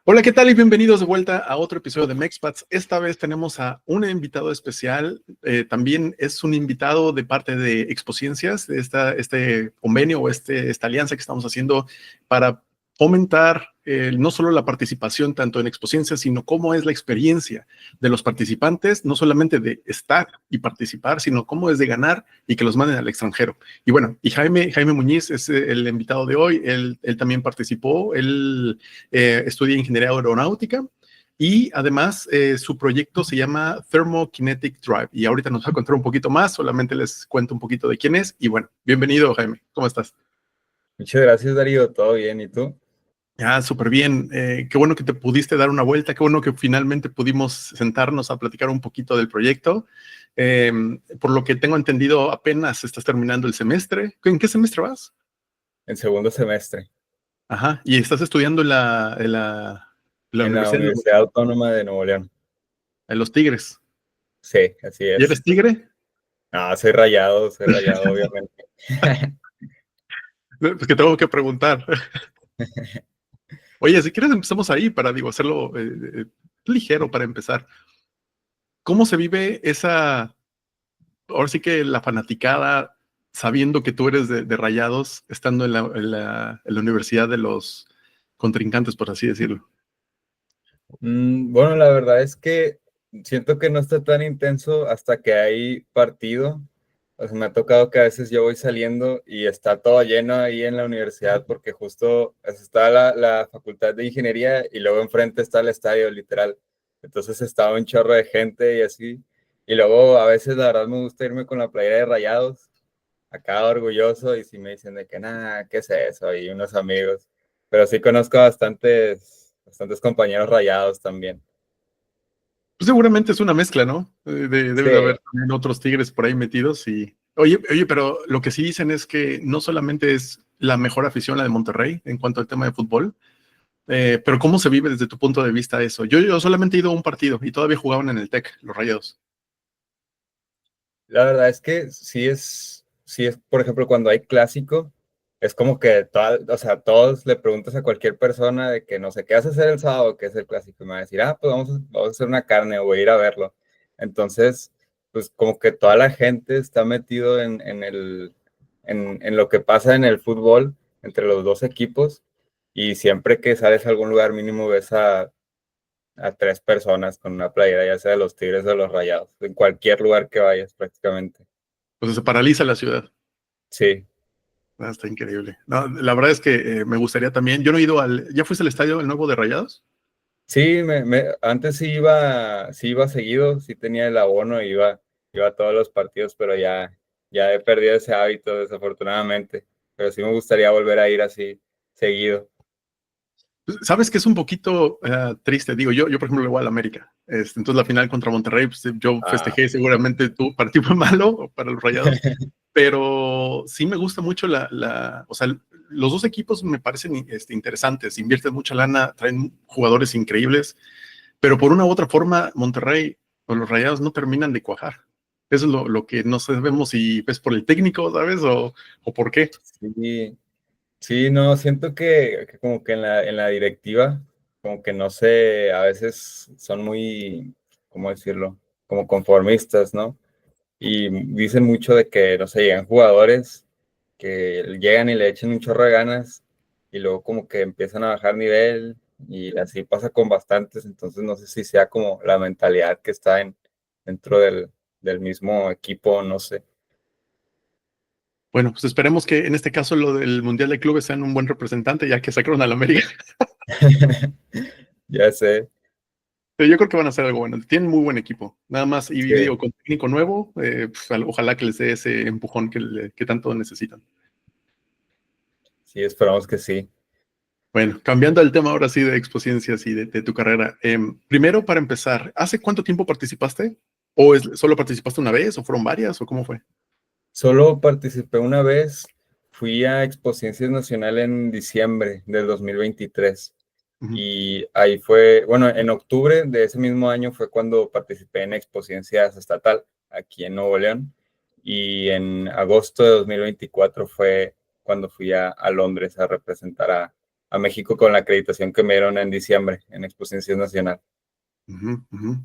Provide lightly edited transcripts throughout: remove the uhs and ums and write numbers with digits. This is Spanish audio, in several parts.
Hola, ¿qué tal? Y bienvenidos de vuelta a otro episodio de Mexpats. Esta vez tenemos a un invitado especial. También es un invitado de parte de Expociencias, de este convenio o esta alianza que estamos haciendo para fomentar no solo la participación tanto en Expociencias, sino cómo es la experiencia de los participantes, no solamente de estar y participar, sino cómo es de ganar y que los manden al extranjero. Y bueno, y Jaime Muñiz es el invitado de hoy. Él también participó. Él estudia ingeniería aeronáutica y además su proyecto se llama Thermokinetic Drive y ahorita nos va a contar un poquito más, solamente les cuento un poquito de quién es y bueno, bienvenido Jaime, ¿cómo estás? Muchas gracias, Darío. ¿Todo bien? ¿Y tú? Súper bien, qué bueno que te pudiste dar una vuelta, qué bueno que finalmente pudimos sentarnos a platicar un poquito del proyecto. Eh, por lo que tengo entendido, apenas estás terminando el semestre. ¿En qué semestre vas? En segundo semestre, Ajá, y estás estudiando en la en la Universidad Universidad Autónoma de Nuevo León. de los Tigres. Sí, así ¿Y eres es. tigre? No, soy rayado, obviamente. Pues que tengo que preguntar. Oye, si quieres empezamos ahí para, digo, hacerlo ligero para empezar. ¿Cómo se vive ahora sí que la fanaticada, sabiendo que tú eres de Rayados, estando en la universidad de los contrincantes, por así decirlo? Bueno, la verdad es que siento que no está tan intenso hasta que hay partido. O sea, me ha tocado que a veces yo voy saliendo y está todo lleno ahí en la universidad porque justo está la Facultad de Ingeniería y luego enfrente está el estadio, literal. Entonces estaba un chorro de gente y así. Y luego a veces la verdad me gusta irme con la playera de Rayados, acá orgulloso, y si me dicen de que nada, ¿qué es eso? Y unos amigos. Pero sí conozco bastantes compañeros Rayados también. Pues seguramente es una mezcla, ¿no? Debe de haber Sí. también otros tigres por ahí metidos y... Oye, pero lo que sí dicen es que no solamente es la mejor afición la de Monterrey en cuanto al tema de fútbol, pero ¿cómo se vive desde tu punto de vista eso? Yo solamente he ido a un partido y todavía jugaban en el TEC, los Rayados. La verdad es que sí es, por ejemplo, cuando hay clásico, es como que o sea, todos le preguntas a cualquier persona de que no sé qué vas a hacer el sábado, que es el clásico, y me va a decir, pues vamos a hacer una carne o voy a ir a verlo. Entonces, pues como que toda la gente está metido en lo que pasa en el fútbol entre los dos equipos, y siempre que sales a algún lugar mínimo ves a tres personas con una playera, ya sea de los Tigres o de los Rayados, en cualquier lugar que vayas prácticamente. Pues se paraliza la ciudad. Sí, Está increíble. No, la verdad es que me gustaría también. Yo no he ido ¿Ya fuiste al estadio el nuevo de Rayados? sí, antes sí iba seguido, sí tenía el abono, iba a todos los partidos, pero ya he perdido ese hábito desafortunadamente, pero sí me gustaría volver a ir así seguido. Pues, sabes que es un poquito triste. Digo, yo por ejemplo le voy al América. Entonces la final contra Monterrey, pues, yo Ah, festejé seguramente para ti fue malo para los Rayados, pero sí me gusta mucho o sea, los dos equipos me parecen interesantes, invierten mucha lana, traen jugadores increíbles, pero por una u otra forma Monterrey o los Rayados no terminan de cuajar. Eso es lo que no sabemos si es por el técnico, ¿sabes? O por qué. sí, sí, no, siento que como que en la directiva, como que no sé, a veces son muy, ¿cómo decirlo? Como conformistas, ¿no? Y dicen mucho de que, no sé, llegan jugadores que llegan y le echan un chorro de ganas y luego como que empiezan a bajar nivel y así pasa con bastantes, entonces no sé si sea como la mentalidad que está dentro del mismo equipo, no sé. Bueno, pues esperemos que en este caso lo del Mundial de Clubes sean un buen representante, ya que sacaron al América. Ya sé, Pero yo creo que van a hacer algo bueno. Tienen muy buen equipo. Nada más, y sí, digo, con técnico nuevo, pues, ojalá que les dé ese empujón que tanto necesitan. sí, esperamos que sí. Bueno, cambiando el tema ahora sí de Expociencias y de tu carrera. Primero, para empezar, ¿hace cuánto tiempo participaste? ¿O solo participaste una vez? ¿O fueron varias? ¿O cómo fue? Solo participé una vez, fui a Expociencias Nacional en diciembre del 2023. Ujú. Y ahí fue, bueno, en octubre de ese mismo año fue cuando participé en Expociencias Estatal aquí en Nuevo León. Y en agosto de 2024 fue cuando fui a Londres a representar a México con la acreditación que me dieron en diciembre en Exposición Nacional.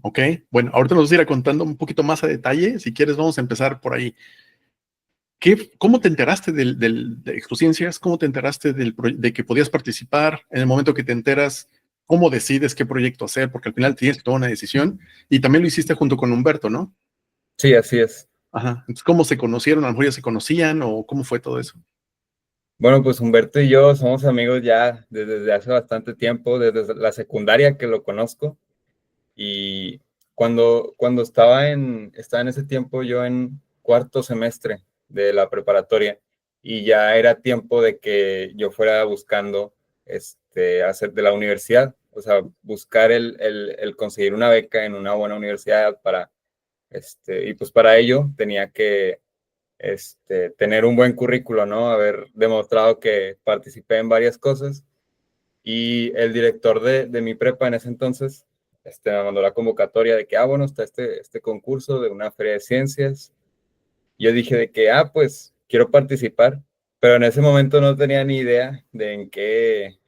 Ok, bueno, ahorita nos vas a ir contando un poquito más a detalle. Si quieres, vamos a empezar por ahí. ¿Cómo te enteraste de Exposciencias? ¿Cómo te enteraste de que podías participar? En el momento que te enteras, ¿cómo decides qué proyecto hacer? Porque al final tienes que tomar una decisión. Y también lo hiciste junto con Humberto, ¿no? Sí, así es. Ajá. Entonces, ¿cómo se conocieron? ¿A lo mejor ya se conocían o cómo fue todo eso? Bueno, pues Humberto y yo somos amigos ya desde hace bastante tiempo, desde la secundaria que lo conozco. Y cuando estaba en ese tiempo yo en cuarto semestre de la preparatoria y ya era tiempo de que yo fuera buscando hacer de la universidad, o sea, buscar el conseguir una beca en una buena universidad y pues para ello tenía que tener un buen currículo, ¿no? Haber demostrado que participé en varias cosas y el director de mi prepa en ese entonces me mandó la convocatoria de que, bueno, está este concurso de una feria de ciencias. Yo dije de que, pues quiero participar, pero en ese momento no tenía ni idea de en qué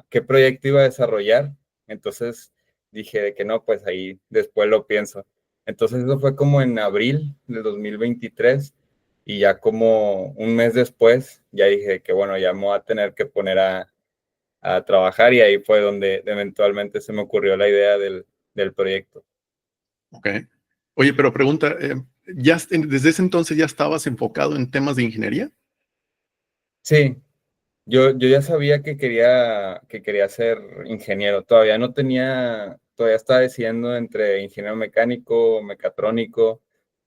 qué proyecto iba a desarrollar. Entonces dije de que no, pues ahí después lo pienso. Entonces eso fue como en abril de 2023 y ya como un mes después ya dije que bueno, ya me voy a tener que poner a trabajar y ahí fue donde eventualmente se me ocurrió la idea del proyecto. Ok. Oye, pero pregunta, ¿desde ese entonces ya estabas enfocado en temas de ingeniería? Sí, yo ya sabía que quería ser ingeniero. Todavía estaba decidiendo entre ingeniero mecánico, mecatrónico,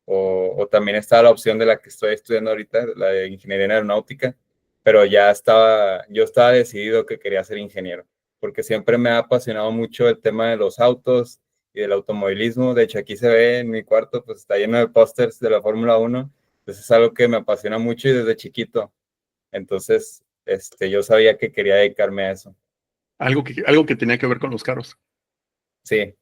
o también estaba la opción de la que estoy estudiando ahorita, la de ingeniería en aeronáutica, pero yo estaba decidido que quería ser ingeniero, porque siempre me ha apasionado mucho el tema de los autos y del automovilismo. De hecho, aquí se ve en mi cuarto, pues está lleno de pósters de la Fórmula 1. Entonces es algo que me apasiona mucho y desde chiquito. Entonces, yo sabía que quería dedicarme a eso. Algo que tenía que ver con los carros. Sí,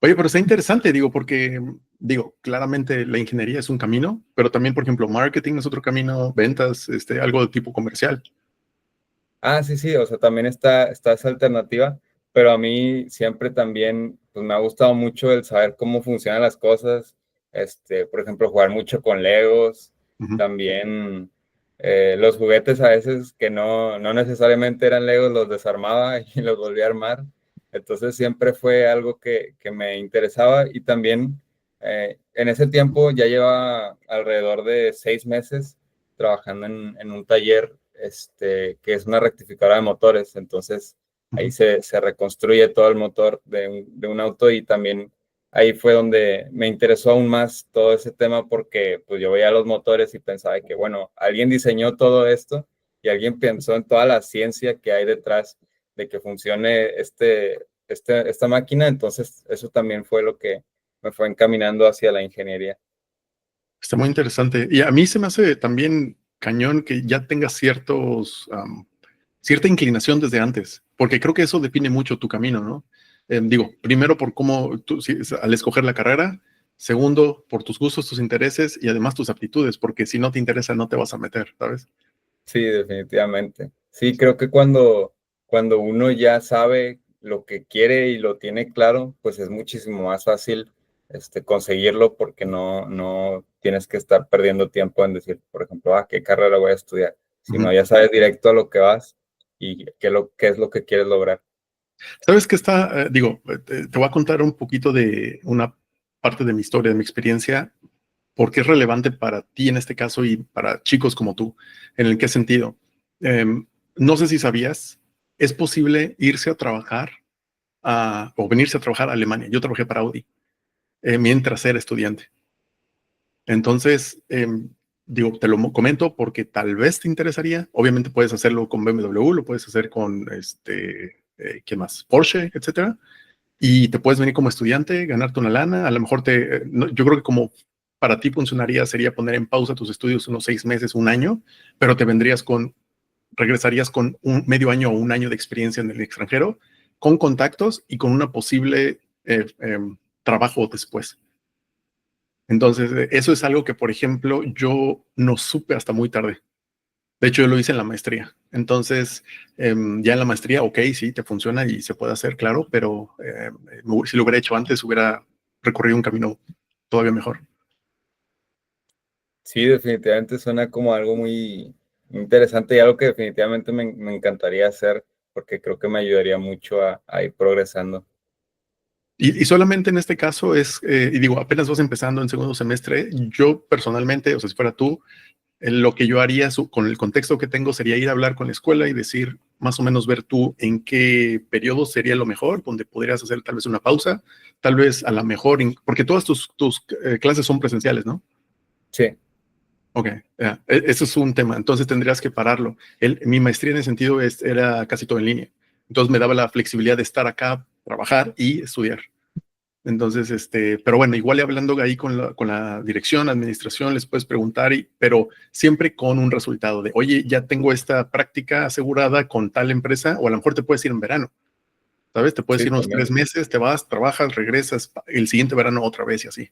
Oye, pero está interesante, digo, porque, digo, claramente la ingeniería es un camino, pero también, por ejemplo, marketing es otro camino, ventas, algo de tipo comercial. sí, sí, o sea, también está esa alternativa, pero a mí siempre también, pues me ha gustado mucho el saber cómo funcionan las cosas, por ejemplo, jugar mucho con Legos, Ujú. también los juguetes a veces que no necesariamente eran Legos, los desarmaba y los volvía a armar, entonces siempre fue algo que me interesaba y también en ese tiempo ya lleva alrededor de 6 meses trabajando en un taller que es una rectificadora de motores. Entonces, ahí Ujú. se reconstruye todo el motor de un auto y también ahí fue donde me interesó aún más todo ese tema porque pues yo veía los motores y pensaba que, bueno, alguien diseñó todo esto y alguien pensó en toda la ciencia que hay detrás de que funcione esta máquina. Entonces, eso también fue lo que me fue encaminando hacia la ingeniería. Está muy interesante. Y a mí se me hace también cañón que ya tengas cierta inclinación desde antes, porque creo que eso define mucho tu camino, ¿no? Digo, primero por cómo tú, al escoger la carrera, segundo por tus gustos, tus intereses y además tus aptitudes, porque si no te interesa no te vas a meter, ¿sabes? Sí, definitivamente. Sí, creo que cuando uno ya sabe lo que quiere y lo tiene claro, pues es muchísimo más fácil conseguirlo porque no tienes que estar perdiendo tiempo en decir, por ejemplo, qué carrera voy a estudiar, sino Ujú. ya sabes directo a lo que vas y qué es lo que quieres lograr. ¿Sabes qué está? Digo, te voy a contar un poquito de una parte de mi historia, de mi experiencia, porque es relevante para ti en este caso y para chicos como tú. ¿En el qué sentido? No sé si sabías, es posible irse a trabajar o venirse a trabajar a Alemania. Yo trabajé para Audi mientras era estudiante. Entonces, digo, te lo comento porque tal vez te interesaría. Obviamente puedes hacerlo con BMW, lo puedes hacer con ¿qué más? Porsche, etcétera. Y te puedes venir como estudiante, ganarte una lana. A lo mejor yo creo que como para ti funcionaría sería poner en pausa tus estudios unos 6 meses, un año, pero regresarías con un medio año o un año de experiencia en el extranjero, con contactos y con una posible trabajo después. Entonces, eso es algo que, por ejemplo, yo no supe hasta muy tarde. De hecho, yo lo hice en la maestría. Entonces, ya en la maestría, ok, sí, te funciona y se puede hacer, claro, pero si lo hubiera hecho antes, hubiera recorrido un camino todavía mejor. Sí, definitivamente suena como algo muy interesante y algo que definitivamente me encantaría hacer porque creo que me ayudaría mucho a ir progresando. Y solamente en este caso es, y digo, apenas vas empezando en segundo semestre, yo personalmente, o sea, si fuera tú, lo que yo haría con el contexto que tengo sería ir a hablar con la escuela y decir, más o menos ver tú en qué periodo sería lo mejor, donde podrías hacer tal vez una pausa, tal vez a la mejor, porque todas tus clases son presenciales, ¿no? Sí, Ok, eso es un tema, entonces tendrías que pararlo. Mi maestría en ese sentido era casi todo en línea, entonces me daba la flexibilidad de estar acá, trabajar y estudiar. Entonces, pero bueno, igual y hablando ahí con la dirección, administración, les puedes preguntar, pero siempre con un resultado de, oye, ya tengo esta práctica asegurada con tal empresa, o a lo mejor te puedes ir en verano, ¿sabes? Te puedes sí, ir unos también. 3 meses, te vas, trabajas, regresas, el siguiente verano otra vez y así.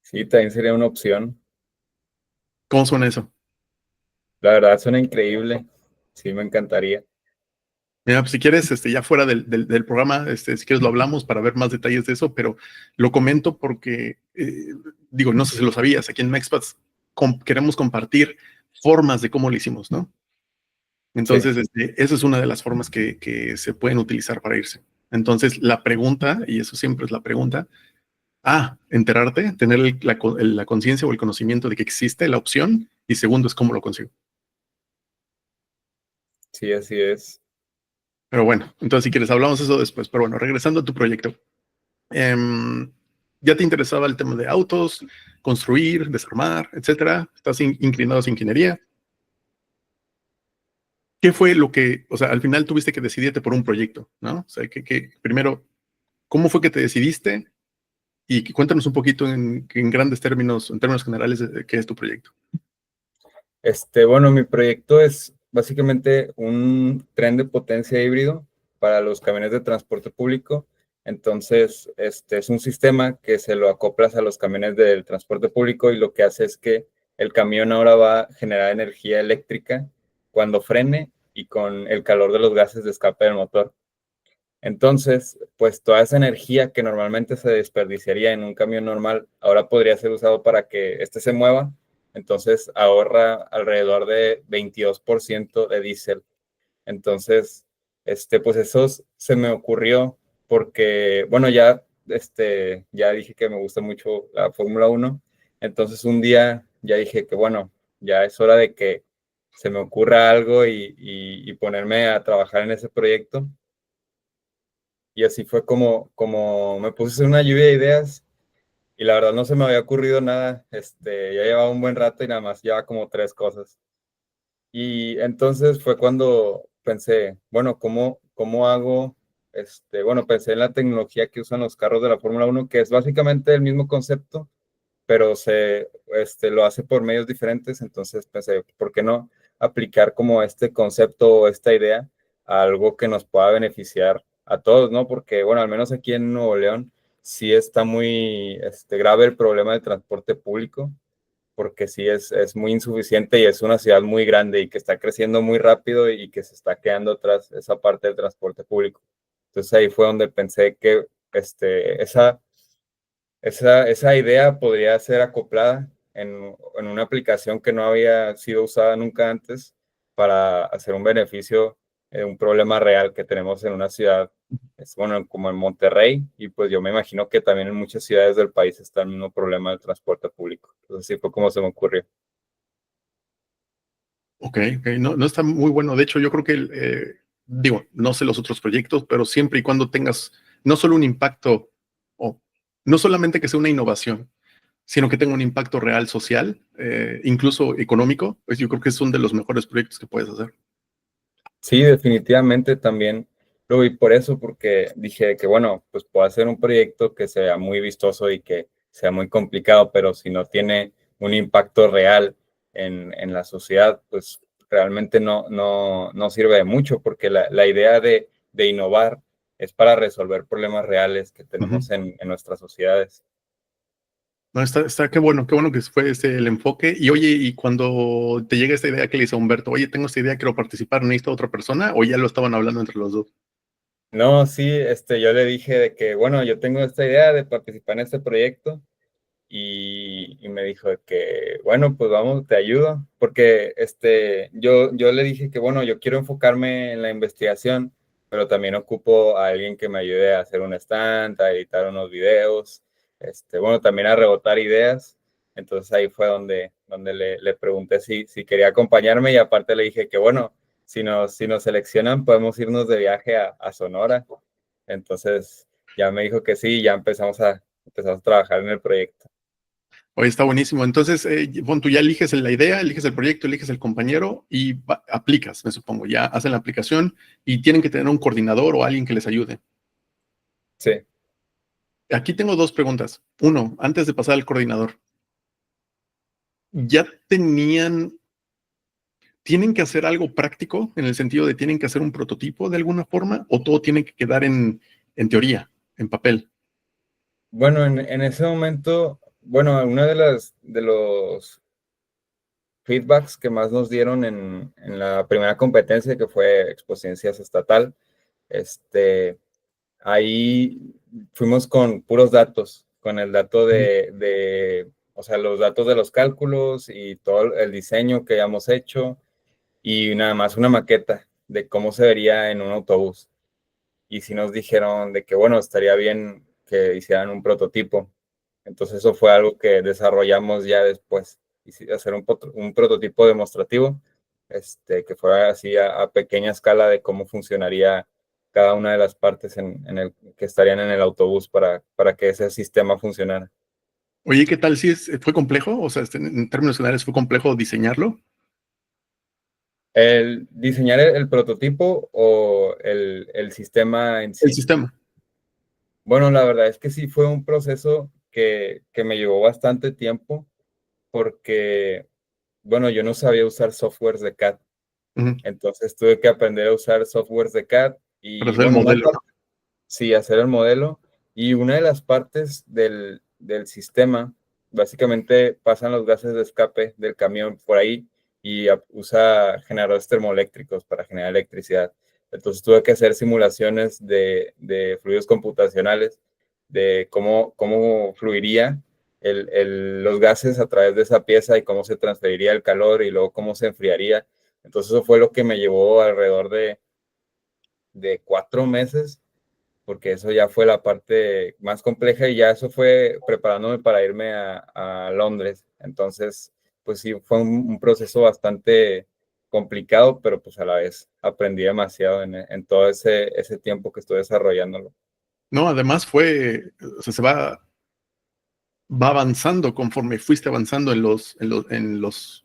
Sí, también sería una opción. ¿Cómo suena eso? La verdad suena increíble. Sí, me encantaría. Mira, pues si quieres, ya fuera del programa, si quieres lo hablamos para ver más detalles de eso, pero lo comento porque, digo, no sé si lo sabías, aquí en MexPats queremos compartir formas de cómo lo hicimos, ¿no? Sí, Entonces, esa es una de las formas que se pueden utilizar para irse. Entonces, la pregunta, y eso siempre es la pregunta, enterarte, tener la conciencia o el conocimiento de que existe la opción, y segundo es cómo lo consigo. sí, así es. Pero bueno, entonces si quieres hablamos eso después. Pero bueno, regresando a tu proyecto. ¿Ya te interesaba el tema de autos, construir, desarmar, etcétera? ¿Estás inclinado a ingeniería? ¿Qué fue lo que, o sea, al final tuviste que decidirte por un proyecto, ¿no? O sea, primero, ¿cómo fue que te decidiste? Y cuéntanos un poquito en grandes términos, en términos generales, de qué es tu proyecto. Bueno, mi proyecto es básicamente un tren de potencia híbrido para los camiones de transporte público. Entonces, es un sistema que se lo acoplas a los camiones del transporte público y lo que hace es que el camión ahora va a generar energía eléctrica cuando frene y con el calor de los gases de escape del motor. Entonces, pues toda esa energía que normalmente se desperdiciaría en un camión normal, ahora podría ser usado para que éste se mueva. Entonces ahorra alrededor de 22% de diésel. Entonces, pues eso se me ocurrió porque, bueno, ya dije que me gusta mucho la Fórmula 1. Entonces un día ya dije que, bueno, ya es hora de que se me ocurra algo y ponerme a trabajar en ese proyecto. Y así fue como me puse a hacer una lluvia de ideas y la verdad no se me había ocurrido nada. Ya llevaba un buen rato y nada más llevaba como tres cosas. Y entonces fue cuando pensé, bueno, ¿cómo hago? Bueno, pensé en la tecnología que usan los carros de la Fórmula 1, que es básicamente el mismo concepto, pero lo hace por medios diferentes. Entonces pensé, ¿por qué no aplicar como este concepto o esta idea a algo que nos pueda beneficiar a todos, ¿no? Porque, bueno, al menos aquí en Nuevo León sí está muy grave el problema del transporte público, porque sí es muy insuficiente y es una ciudad muy grande y que está creciendo muy rápido y que se está quedando atrás esa parte del transporte público. Entonces ahí fue donde pensé que esa idea podría ser acoplada en una aplicación que no había sido usada nunca antes para hacer un beneficio de un problema real que tenemos en una ciudad, bueno, como en Monterrey, y pues yo me imagino que también en muchas ciudades del país está el mismo problema del transporte público. Entonces sí fue como se me ocurrió. Ok, ok, no, no está muy bueno. De hecho, yo creo que, digo, no sé los otros proyectos, pero siempre y cuando tengas no solo un impacto, o no solamente que sea una innovación, sino que tenga un impacto real social, incluso económico, pues yo creo que es uno de los mejores proyectos que puedes hacer. Sí, definitivamente también lo vi por eso, porque dije que, bueno, pues puedo hacer un proyecto que sea muy vistoso y que sea muy complicado, pero si no tiene un impacto real en la sociedad, pues realmente no sirve de mucho, porque la idea de innovar es para resolver problemas reales que Ujú. tenemos en nuestras sociedades. No, qué bueno que fue ese el enfoque. Y oye, y cuando te llega esta idea que le dice a Humberto, oye, tengo esta idea, quiero participar, ¿necesito otra persona? ¿O ya lo estaban hablando entre los dos? No, sí, yo le dije de que, bueno, yo tengo esta idea de participar en este proyecto y me dijo de que, bueno, pues vamos, te ayudo, porque yo le dije que, bueno, yo quiero enfocarme en la investigación, pero también ocupo a alguien que me ayude a hacer un stand, a editar unos videos, bueno, también a rebotar ideas. Entonces ahí fue donde le pregunté si quería acompañarme y aparte le dije que, bueno, si nos seleccionan, podemos irnos de viaje a Sonora. Entonces ya me dijo que sí y ya empezamos a trabajar en el proyecto. Oye, está buenísimo. Entonces, tú ya eliges la idea, eliges el proyecto, eliges el compañero y aplicas, me supongo. Ya hacen la aplicación y tienen que tener un coordinador o alguien que les ayude. Sí. Aquí tengo dos preguntas. Uno, antes de pasar al coordinador, ¿ya tienen que hacer algo práctico en el sentido de tienen que hacer un prototipo de alguna forma o todo tiene que quedar en teoría, en papel? Bueno, en ese momento, bueno, uno de los feedbacks que más nos dieron en la primera competencia, que fue Expociencias Estatal, ahí fuimos con puros datos, con el dato o sea, los datos de los cálculos y todo el diseño que habíamos hecho y nada más una maqueta de cómo se vería en un autobús. Y sí nos dijeron de que, bueno, estaría bien que hicieran un prototipo. Entonces eso fue algo que desarrollamos ya después, hacer un prototipo demostrativo, que fuera así a pequeña escala de cómo funcionaría cada una de las partes que estarían en el autobús para que ese sistema funcionara. Oye, ¿qué tal si fue complejo? O sea, en términos generales, ¿fue complejo diseñarlo? ¿El diseñar el prototipo o el sistema en El sí? sistema. Bueno, la verdad es que sí fue un proceso que me llevó bastante tiempo porque, bueno, yo no sabía usar softwares de CAD. Ujú. Entonces tuve que aprender a usar softwares de CAD Para y hacer el bueno, modelo, ¿no? sí, hacer el modelo. Y una de las partes del sistema, básicamente pasan los gases de escape del camión por ahí y usa generadores termoeléctricos para generar electricidad. Entonces tuve que hacer simulaciones de fluidos computacionales, de cómo fluiría los gases a través de esa pieza y cómo se transferiría el calor y luego cómo se enfriaría. Entonces eso fue lo que me llevó alrededor de 4 meses, porque eso ya fue la parte más compleja y ya eso fue preparándome para irme a Londres. Entonces, pues sí, fue un proceso bastante complicado, pero pues a la vez aprendí demasiado en todo ese tiempo que estuve desarrollándolo. No, además o sea, va avanzando conforme fuiste avanzando en las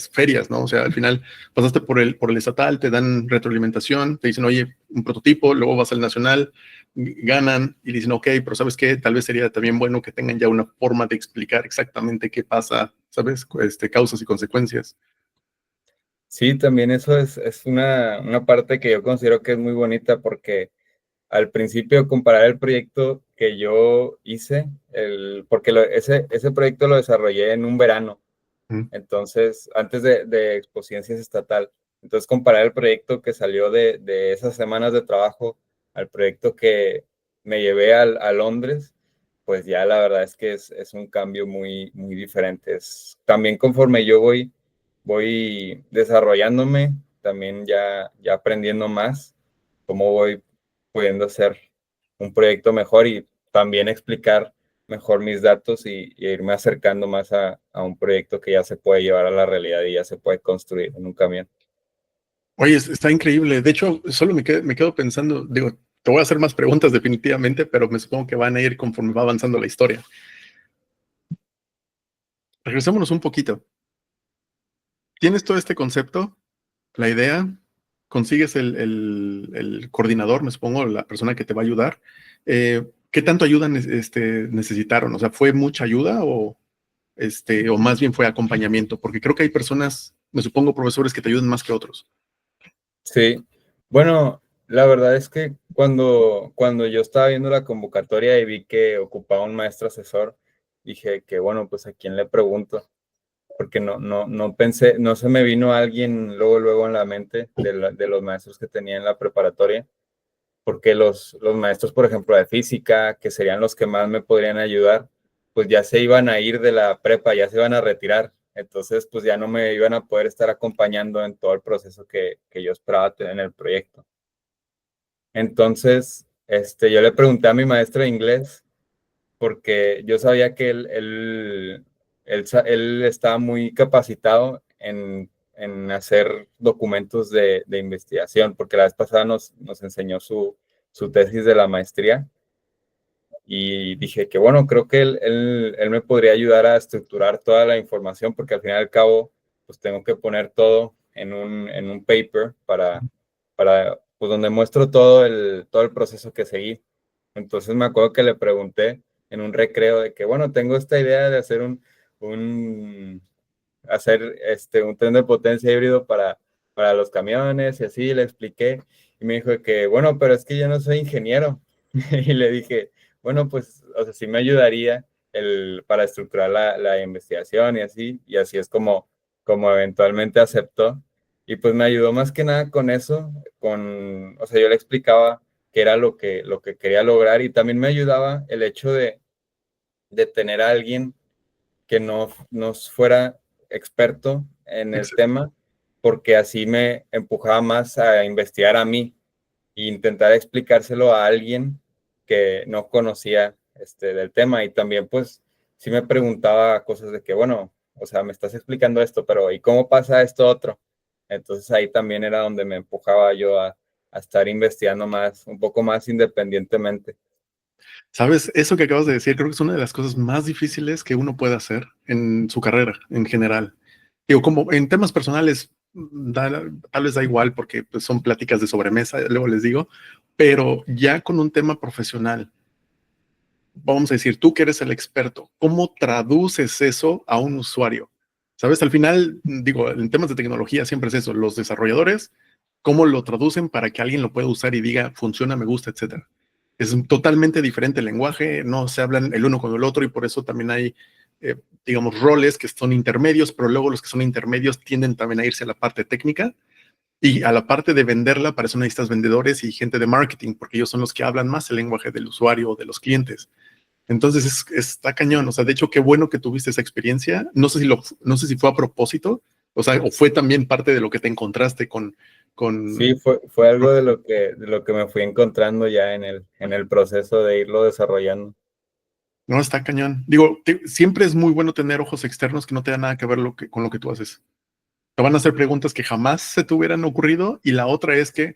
ferias, ¿no? O sea, al final pasaste por el estatal, te dan retroalimentación, te dicen, oye, un prototipo, luego vas al nacional, ganan y dicen, ok, pero ¿sabes qué? Tal vez sería también bueno que tengan ya una forma de explicar exactamente qué pasa, ¿sabes? Causas y consecuencias. Sí, también eso es una parte que yo considero que es muy bonita porque al principio comparar el proyecto que yo hice, porque ese proyecto lo desarrollé en un verano. Mm. Entonces, antes de Expociencias Estatal, entonces comparar el proyecto que salió de esas semanas de trabajo al proyecto que me llevé a Londres, pues ya la verdad es que es un cambio muy, muy diferente. También conforme yo voy desarrollándome, también ya aprendiendo más, cómo voy pudiendo hacer un proyecto mejor y también explicar mejor mis datos y irme acercando más a un proyecto que ya se puede llevar a la realidad y ya se puede construir en un camión. Oye, está increíble. De hecho, solo me quedo pensando, digo, te voy a hacer más preguntas definitivamente, pero me supongo que van a ir conforme va avanzando la historia. Regresémonos un poquito. Tienes todo este concepto, la idea, consigues el coordinador, me supongo, la persona que te va a ayudar. ¿Qué tanto ayuda necesitaron? O sea, ¿fue mucha ayuda o más bien fue acompañamiento? Porque creo que hay personas, me supongo, profesores que te ayudan más que otros. Sí, bueno, La verdad es que cuando yo estaba viendo la convocatoria y vi que ocupaba un maestro asesor, dije que bueno, pues a quién le pregunto, porque no pensé, no se me vino alguien luego en la mente de los maestros que tenía en la preparatoria, porque los maestros, por ejemplo, de física, que serían los que más me podrían ayudar, pues ya se iban a ir de la prepa, ya se iban a retirar. Entonces, pues ya no me iban a poder estar acompañando en todo el proceso que yo esperaba tener en el proyecto. Entonces, yo le pregunté a mi maestro de inglés porque yo sabía que él estaba muy capacitado en hacer documentos de investigación, porque la vez pasada nos enseñó su tesis de la maestría y dije que bueno, creo que él me podría ayudar a estructurar toda la información, porque al final y al cabo, pues tengo que poner todo en un paper para pues donde muestro todo el proceso que seguí. Entonces me acuerdo que le pregunté en un recreo de que, bueno, tengo esta idea de hacer un, un tren de potencia híbrido para los camiones y así, le expliqué. Y me dijo que, bueno, pero es que yo no soy ingeniero. Y le dije, bueno, pues, o sea, sí me ayudaría para estructurar la investigación y así es como eventualmente aceptó. Y pues me ayudó más que nada con eso, o sea, yo le explicaba qué era lo que quería lograr y también me ayudaba el hecho de tener a alguien que no nos fuera experto en el Exacto. tema, porque así me empujaba más a investigar a mí e intentar explicárselo a alguien que no conocía del tema. Y también, pues, sí me preguntaba cosas de que, bueno, o sea, me estás explicando esto, pero ¿y cómo pasa esto otro? Entonces ahí también era donde me empujaba yo a estar investigando más, un poco más independientemente. Sabes, eso que acabas de decir, creo que es una de las cosas más difíciles que uno puede hacer en su carrera en general. Digo, como en temas personales, tal vez da igual porque pues, son pláticas de sobremesa, luego les digo, pero ya con un tema profesional, vamos a decir, tú que eres el experto, ¿cómo traduces eso a un usuario? Sabes, al final, digo, en temas de tecnología siempre es eso, los desarrolladores, ¿cómo lo traducen para que alguien lo pueda usar y diga, funciona, me gusta, etcétera? Es totalmente diferente el lenguaje, no se hablan el uno con el otro y por eso también hay, digamos, roles que son intermedios, pero luego los que son intermedios tienden también a irse a la parte técnica y a la parte de venderla, para eso necesitas vendedores y gente de marketing, porque ellos son los que hablan más el lenguaje del usuario o de los clientes. Entonces está cañón. O sea, de hecho, qué bueno que tuviste esa experiencia. No sé si fue a propósito, o sea, o fue también parte de lo que te encontraste Sí, con, fue algo de lo que me fui encontrando ya en el proceso de irlo desarrollando. no, está cañón. Digo, siempre es muy bueno tener ojos externos que no tengan nada que ver con lo que tú haces. Te van a hacer preguntas que jamás se te hubieran ocurrido y la otra es que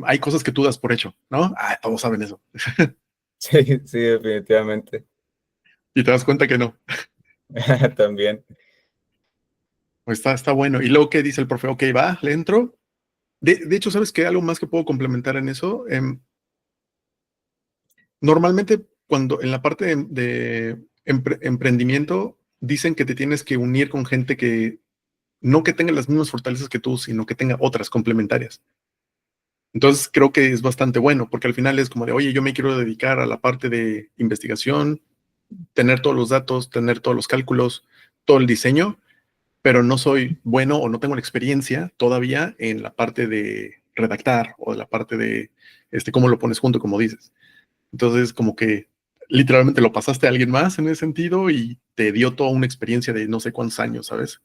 hay cosas que tú das por hecho, ¿no? Ah, todos saben eso. Sí, sí, definitivamente. Y te das cuenta que no. También. Está bueno. Y luego, ¿qué dice el profe? Ok, va, le entro. De hecho, ¿sabes qué? Algo más que puedo complementar en eso. Normalmente, cuando en la parte de emprendimiento, dicen que te tienes que unir con gente que no que tenga las mismas fortalezas que tú, sino que tenga otras complementarias. Entonces, creo que es bastante bueno, porque al final es como de, oye, yo me quiero dedicar a la parte de investigación, tener todos los datos, tener todos los cálculos, todo el diseño, pero no soy bueno o no tengo la experiencia todavía en la parte de redactar o la parte de cómo lo pones junto, como dices. Entonces, como que literalmente lo pasaste a alguien más en ese sentido y te dio toda una experiencia de no sé cuántos años, ¿sabes?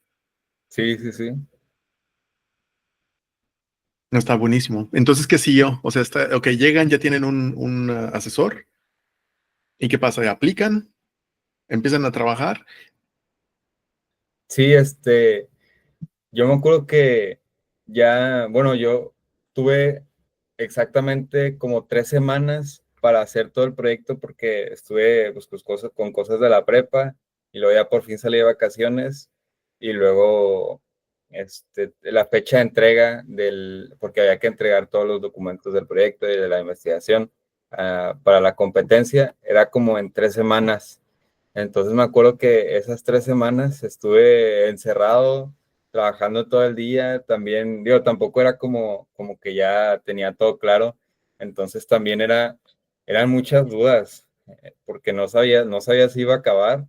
Sí, sí, sí. No, está buenísimo. Entonces, ¿qué siguió? O sea, ok, llegan, ya tienen un asesor. ¿Y qué pasa? ¿Aplican? ¿Empiezan a trabajar? Sí, yo me acuerdo que ya, bueno, yo tuve exactamente como 3 semanas para hacer todo el proyecto porque estuve pues, con cosas de la prepa y luego ya por fin salí de vacaciones y luego la fecha de entrega porque había que entregar todos los documentos del proyecto y de la investigación para la competencia, era como en 3 semanas. Entonces me acuerdo que esas 3 semanas estuve encerrado trabajando todo el día, también, digo, tampoco era como que ya tenía todo claro, entonces también eran muchas dudas, porque no sabía si iba a acabar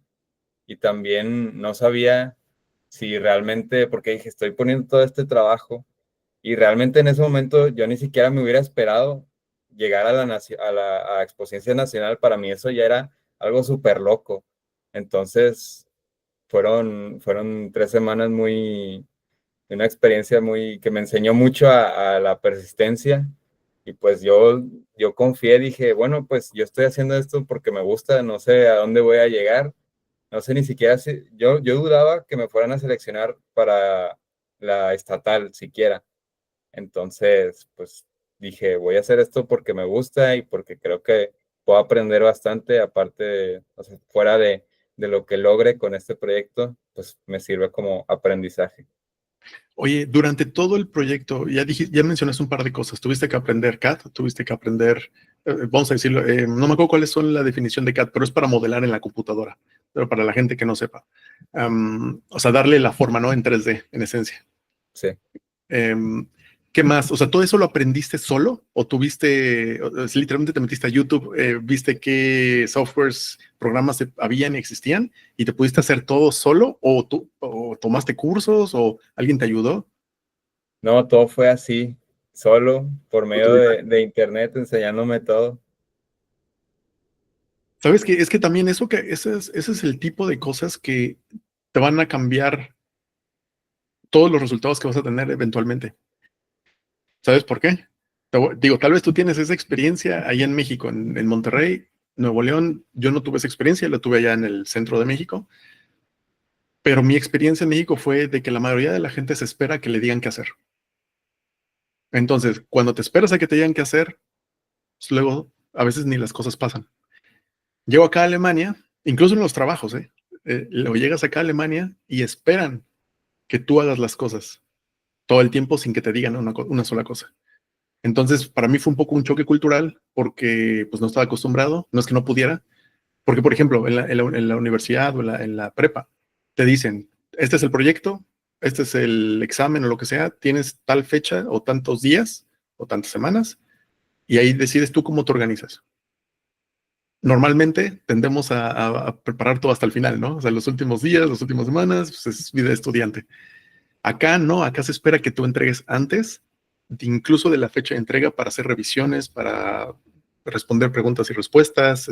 y también no sabía si realmente, porque dije, estoy poniendo todo este trabajo y realmente en ese momento yo ni siquiera me hubiera esperado llegar a Exposición Nacional. Para mí eso ya era algo súper loco. Entonces fueron 3 semanas una experiencia que me enseñó mucho a la persistencia. Y pues yo confié, dije, bueno, pues yo estoy haciendo esto porque me gusta, no sé a dónde voy a llegar, no sé ni siquiera si, yo dudaba que me fueran a seleccionar para la estatal siquiera. Entonces, pues dije, voy a hacer esto porque me gusta y porque creo que puedo aprender bastante, aparte o sea, fuera de lo que logre con este proyecto, pues me sirve como aprendizaje. Oye, durante todo el proyecto, ya mencionaste un par de cosas. Tuviste que aprender CAD, tuviste que aprender, vamos a decirlo, no me acuerdo cuáles son la definición de CAD, pero es para modelar en la computadora, pero para la gente que no sepa. O sea, darle la forma, ¿no? En 3D, en esencia. Sí. Em, ¿Qué más? O sea, ¿todo eso lo aprendiste solo o tuviste, literalmente te metiste a YouTube, viste qué softwares, programas habían y existían y te pudiste hacer todo solo o tú o tomaste cursos o alguien te ayudó? No, todo fue así, solo, por medio de, Autodidacta. de internet, enseñándome todo. ¿Sabes qué? Es que también ese es el tipo de cosas que te van a cambiar todos los resultados que vas a tener eventualmente. ¿Sabes por qué? Digo, tal vez tú tienes esa experiencia allá en México, en Monterrey, Nuevo León. Yo no tuve esa experiencia, la tuve allá en el centro de México, pero mi experiencia en México fue de que la mayoría de la gente se espera que le digan qué hacer. Entonces, cuando te esperas a que te digan qué hacer, pues luego a veces ni las cosas pasan. Llego acá a Alemania, incluso en los trabajos, luego llegas acá a Alemania y esperan que tú hagas las cosas todo el tiempo sin que te digan una sola cosa. Entonces, para mí fue un poco un choque cultural porque pues no estaba acostumbrado, no es que no pudiera, porque por ejemplo, en la universidad o en la prepa, te dicen, este es el proyecto, este es el examen o lo que sea, tienes tal fecha o tantos días o tantas semanas y ahí decides tú cómo te organizas. Normalmente tendemos a preparar todo hasta el final, ¿no? O sea, los últimos días, las últimas semanas, pues es vida de estudiante. Acá no, acá se espera que tú entregues antes, incluso de la fecha de entrega para hacer revisiones, para responder preguntas y respuestas,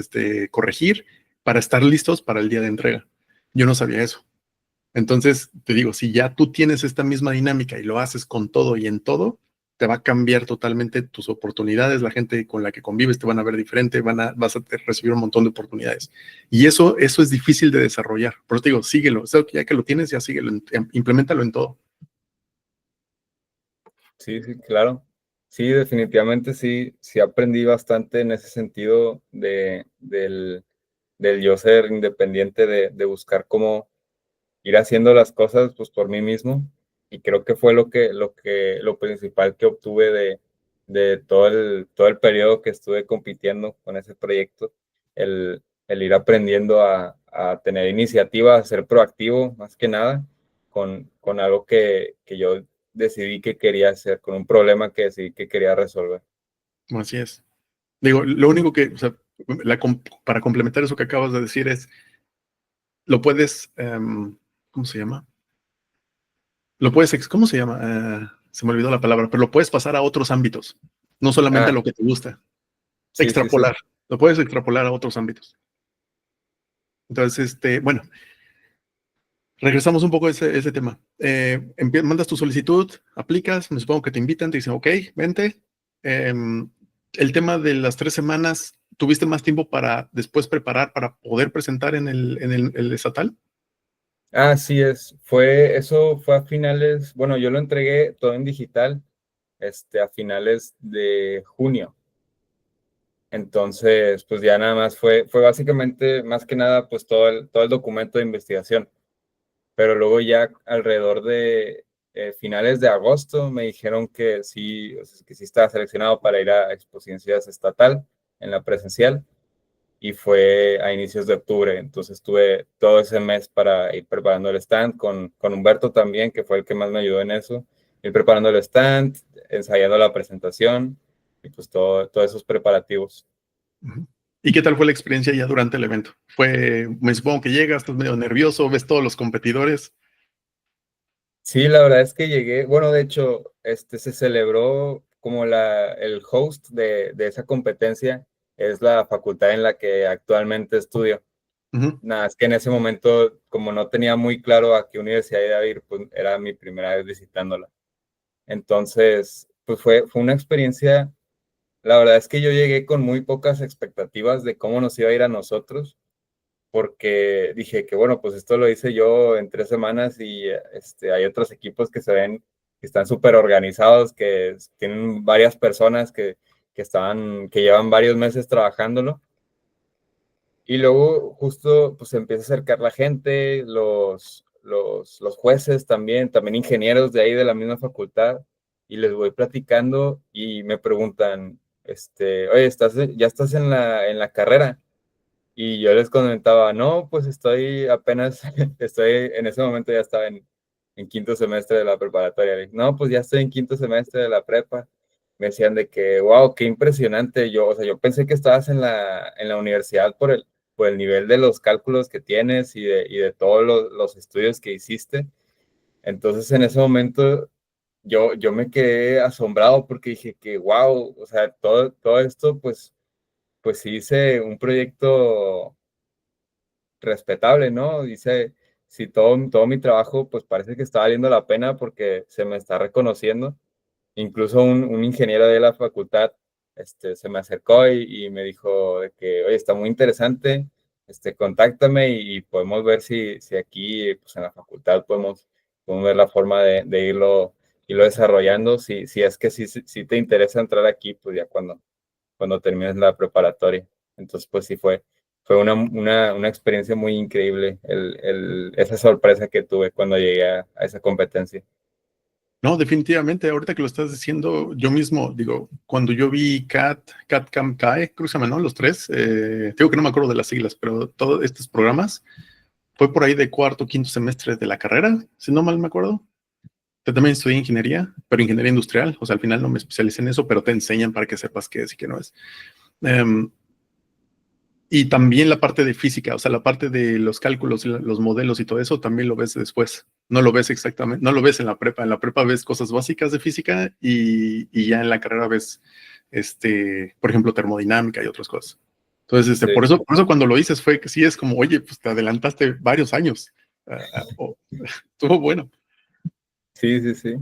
corregir, para estar listos para el día de entrega. Yo no sabía eso. Entonces, te digo, si ya tú tienes esta misma dinámica y lo haces con todo y en todo, te va a cambiar totalmente tus oportunidades, la gente con la que convives te van a ver diferente, vas a recibir un montón de oportunidades. Y eso es difícil de desarrollar. Por eso te digo, síguelo. O sea, ya que lo tienes, ya síguelo, implementalo en todo. Sí, sí, claro. Sí, definitivamente sí aprendí bastante en ese sentido del yo ser independiente, de buscar cómo ir haciendo las cosas pues por mí mismo. Y creo que fue lo principal que obtuve de todo el periodo que estuve compitiendo con ese proyecto, el ir aprendiendo a tener iniciativa, a ser proactivo más que nada con algo que yo decidí que quería hacer, con un problema que decidí que quería resolver. Así es. Digo, lo único que, o sea, para complementar eso que acabas de decir es, lo puedes, ¿cómo se llama? ¿Cómo se llama? Se me olvidó la palabra, pero lo puedes pasar a otros ámbitos, no solamente a Ah, lo que te gusta. sí, sí, sí. Extrapolar, lo puedes extrapolar a otros ámbitos. Entonces, bueno, regresamos un poco a ese tema. Mandas tu solicitud, aplicas, me supongo que te invitan, te dicen, ok, vente. El tema de las 3 semanas, ¿tuviste más tiempo para después preparar para poder presentar en el estatal? Así es, eso fue a finales, bueno, yo lo entregué todo en digital, a finales de junio. Entonces, pues ya nada más fue básicamente, más que nada, pues todo el documento de investigación. Pero luego ya alrededor de finales de agosto me dijeron que sí, o sea, que sí estaba seleccionado para ir a Exposiciones Estatal en la presencial. y fue a inicios de octubre. Entonces tuve todo ese mes para ir preparando el stand con Humberto también, que fue el que más me ayudó en eso. Ir preparando el stand, ensayando la presentación y pues todos esos preparativos. Ujú. ¿Y qué tal fue la experiencia ya durante el evento? Me supongo que llegas, estás medio nervioso, ves todos los competidores. Sí, la verdad es que llegué, bueno, de hecho, se celebró como el host de esa competencia es la facultad en la que actualmente estudio. Ujú. Nada, es que en ese momento, como no tenía muy claro a qué universidad iba a ir, pues era mi primera vez visitándola. Entonces, pues fue una experiencia, la verdad es que yo llegué con muy pocas expectativas de cómo nos iba a ir a nosotros, porque dije que, bueno, pues esto lo hice yo en 3 semanas y hay otros equipos que se ven, que están súper organizados, que tienen varias personas que llevan varios meses trabajándolo. Y luego justo pues se empieza a acercar la gente, los jueces también ingenieros de ahí de la misma facultad, y les voy platicando y me preguntan, oye, ¿ya estás en la carrera? Y yo les comentaba, no, pues estoy apenas, en ese momento ya estaba en quinto semestre de la preparatoria. Le dije, no, pues ya estoy en quinto semestre de la prepa. Me decían de que, wow, qué impresionante. O sea, yo pensé que estabas en la universidad por el nivel de los cálculos que tienes y de todos los estudios que hiciste. Entonces, en ese momento, yo me quedé asombrado porque dije que, wow, o sea, todo esto, pues sí hice un proyecto respetable, ¿no? Dice, si todo mi trabajo, pues parece que está valiendo la pena porque se me está reconociendo. Incluso un ingeniero de la facultad, se me acercó y me dijo de que, oye, está muy interesante, contáctame y podemos ver si aquí, pues en la facultad podemos ver la forma de irlo desarrollando, si es que si te interesa entrar aquí, pues ya cuando termines la preparatoria. Entonces, pues sí fue una experiencia muy increíble esa sorpresa que tuve cuando llegué a esa competencia. No, definitivamente, ahorita que lo estás diciendo, yo mismo, digo, cuando yo vi CAT, CAM, CAE, creo que se llaman, ¿no? Los tres, digo que no me acuerdo de las siglas, pero todos estos programas fue por ahí de cuarto, quinto semestre de la carrera, si no mal me acuerdo. Yo también estudié ingeniería, pero ingeniería industrial, o sea, al final no me especialicé en eso, pero te enseñan para que sepas qué es y qué no es. Um, y también la parte de física, o sea, la parte de los cálculos, los modelos y todo eso, también lo ves después. No lo ves exactamente, no lo ves en la prepa. En la prepa ves cosas básicas de física y ya en la carrera ves, por ejemplo, termodinámica y otras cosas. Entonces, Sí, por eso cuando lo dices fue que sí es como, oye, pues te adelantaste varios años. Estuvo bueno. sí, sí, sí.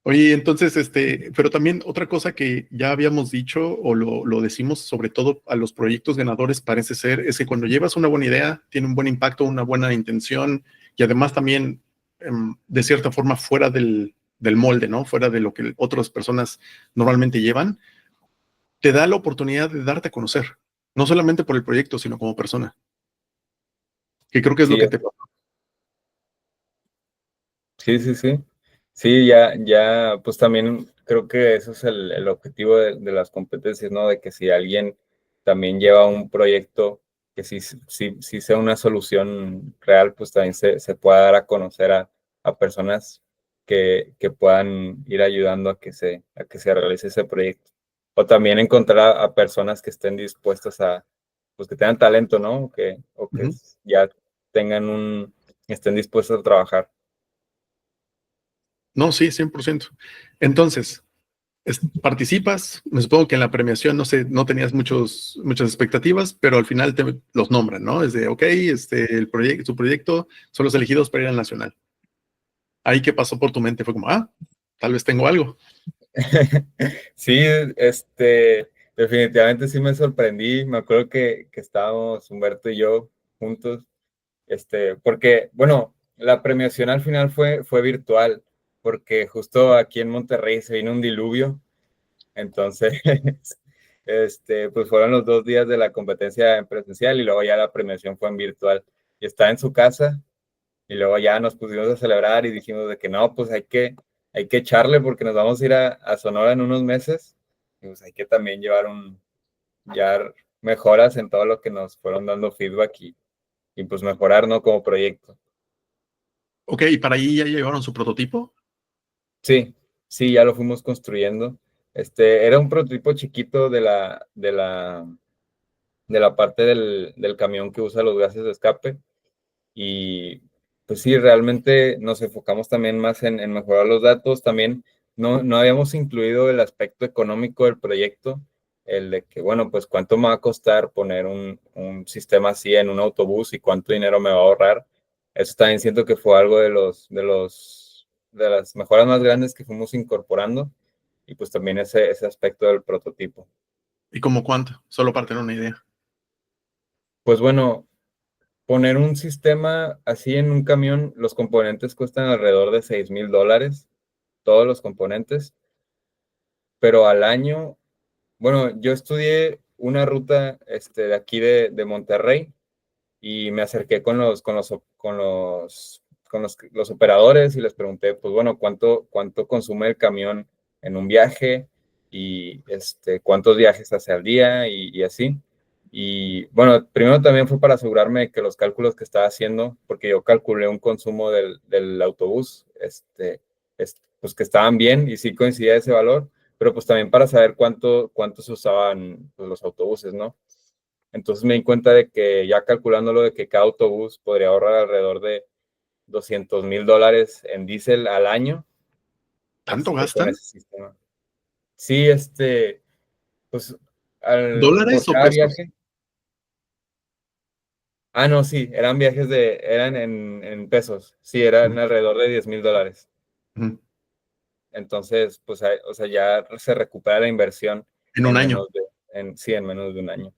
Oye, entonces, pero también otra cosa que ya habíamos dicho o lo decimos sobre todo a los proyectos ganadores parece ser, es que cuando llevas una buena idea, tiene un buen impacto, una buena intención y además también, de cierta forma, fuera del molde, ¿no? Fuera de lo que otras personas normalmente llevan, te da la oportunidad de darte a conocer, no solamente por el proyecto, sino como persona, que creo que es lo Sí, que te pasó. sí, sí, sí. Sí, ya, pues también creo que eso es el objetivo de las competencias, ¿no? De que si alguien también lleva un proyecto que sí sea una solución real, pues también se pueda dar a conocer a personas que puedan ir ayudando a que se realice ese proyecto. O también encontrar a personas que estén dispuestas pues que tengan talento, ¿no? O que Ujú. ya tengan estén dispuestos a trabajar. No, sí, 100%. Entonces, participas, me supongo que en la premiación, no sé, no tenías muchas expectativas, pero al final te los nombran, ¿no? Es de, ok, su proyecto son los elegidos para ir al nacional. Ahí que pasó por tu mente fue como, tal vez tengo algo. Sí, definitivamente sí me sorprendí. Me acuerdo que estábamos Humberto y yo juntos, porque, bueno, la premiación al final fue virtual, porque justo aquí en Monterrey se vino un diluvio, entonces, pues fueron los 2 días de la competencia en presencial y luego ya la premiación fue en virtual. Y estaba en su casa y luego ya nos pusimos a celebrar y dijimos de que no, pues hay que echarle porque nos vamos a ir a Sonora en unos meses. Y pues hay que también llevar ya mejoras en todo lo que nos fueron dando feedback y pues mejorar, ¿no? Como proyecto. Ok, ¿y para ahí ya llevaron su prototipo? Sí, sí, ya lo fuimos construyendo. Era un prototipo chiquito de la parte del camión que usa los gases de escape. Y pues sí, realmente nos enfocamos también más en mejorar los datos. También no habíamos incluido el aspecto económico del proyecto, el de que, bueno, pues cuánto me va a costar poner un sistema así en un autobús y cuánto dinero me va a ahorrar. Eso también siento que fue algo de las mejoras más grandes que fuimos incorporando y pues también ese aspecto del prototipo. ¿Y como cuánto? Solo para tener una idea. Pues bueno, poner un sistema así en un camión, los componentes cuestan alrededor de $6,000, todos los componentes, pero al año, bueno, yo estudié una ruta de aquí de Monterrey y me acerqué con los operadores y les pregunté, pues bueno, ¿cuánto consume el camión en un viaje? Y cuántos viajes hace al día y así. Y bueno, primero también fue para asegurarme de que los cálculos que estaba haciendo, porque yo calculé un consumo del autobús, pues que estaban bien y sí coincidía ese valor, pero pues también para saber cuánto se usaban pues, los autobuses, ¿no? Entonces me di cuenta de que ya calculándolo de que cada autobús podría ahorrar alrededor de $200,000 en diésel al año, ¿Tanto con gastan? ese sistema. Sí, pues por ¿Dólares o cada pesos? viaje. Ah, no, sí, eran en pesos. Sí, eran Ujú, alrededor de $10,000. ujú. Entonces, pues, o sea, ya se recupera la inversión En un en año. sí, en menos de un año.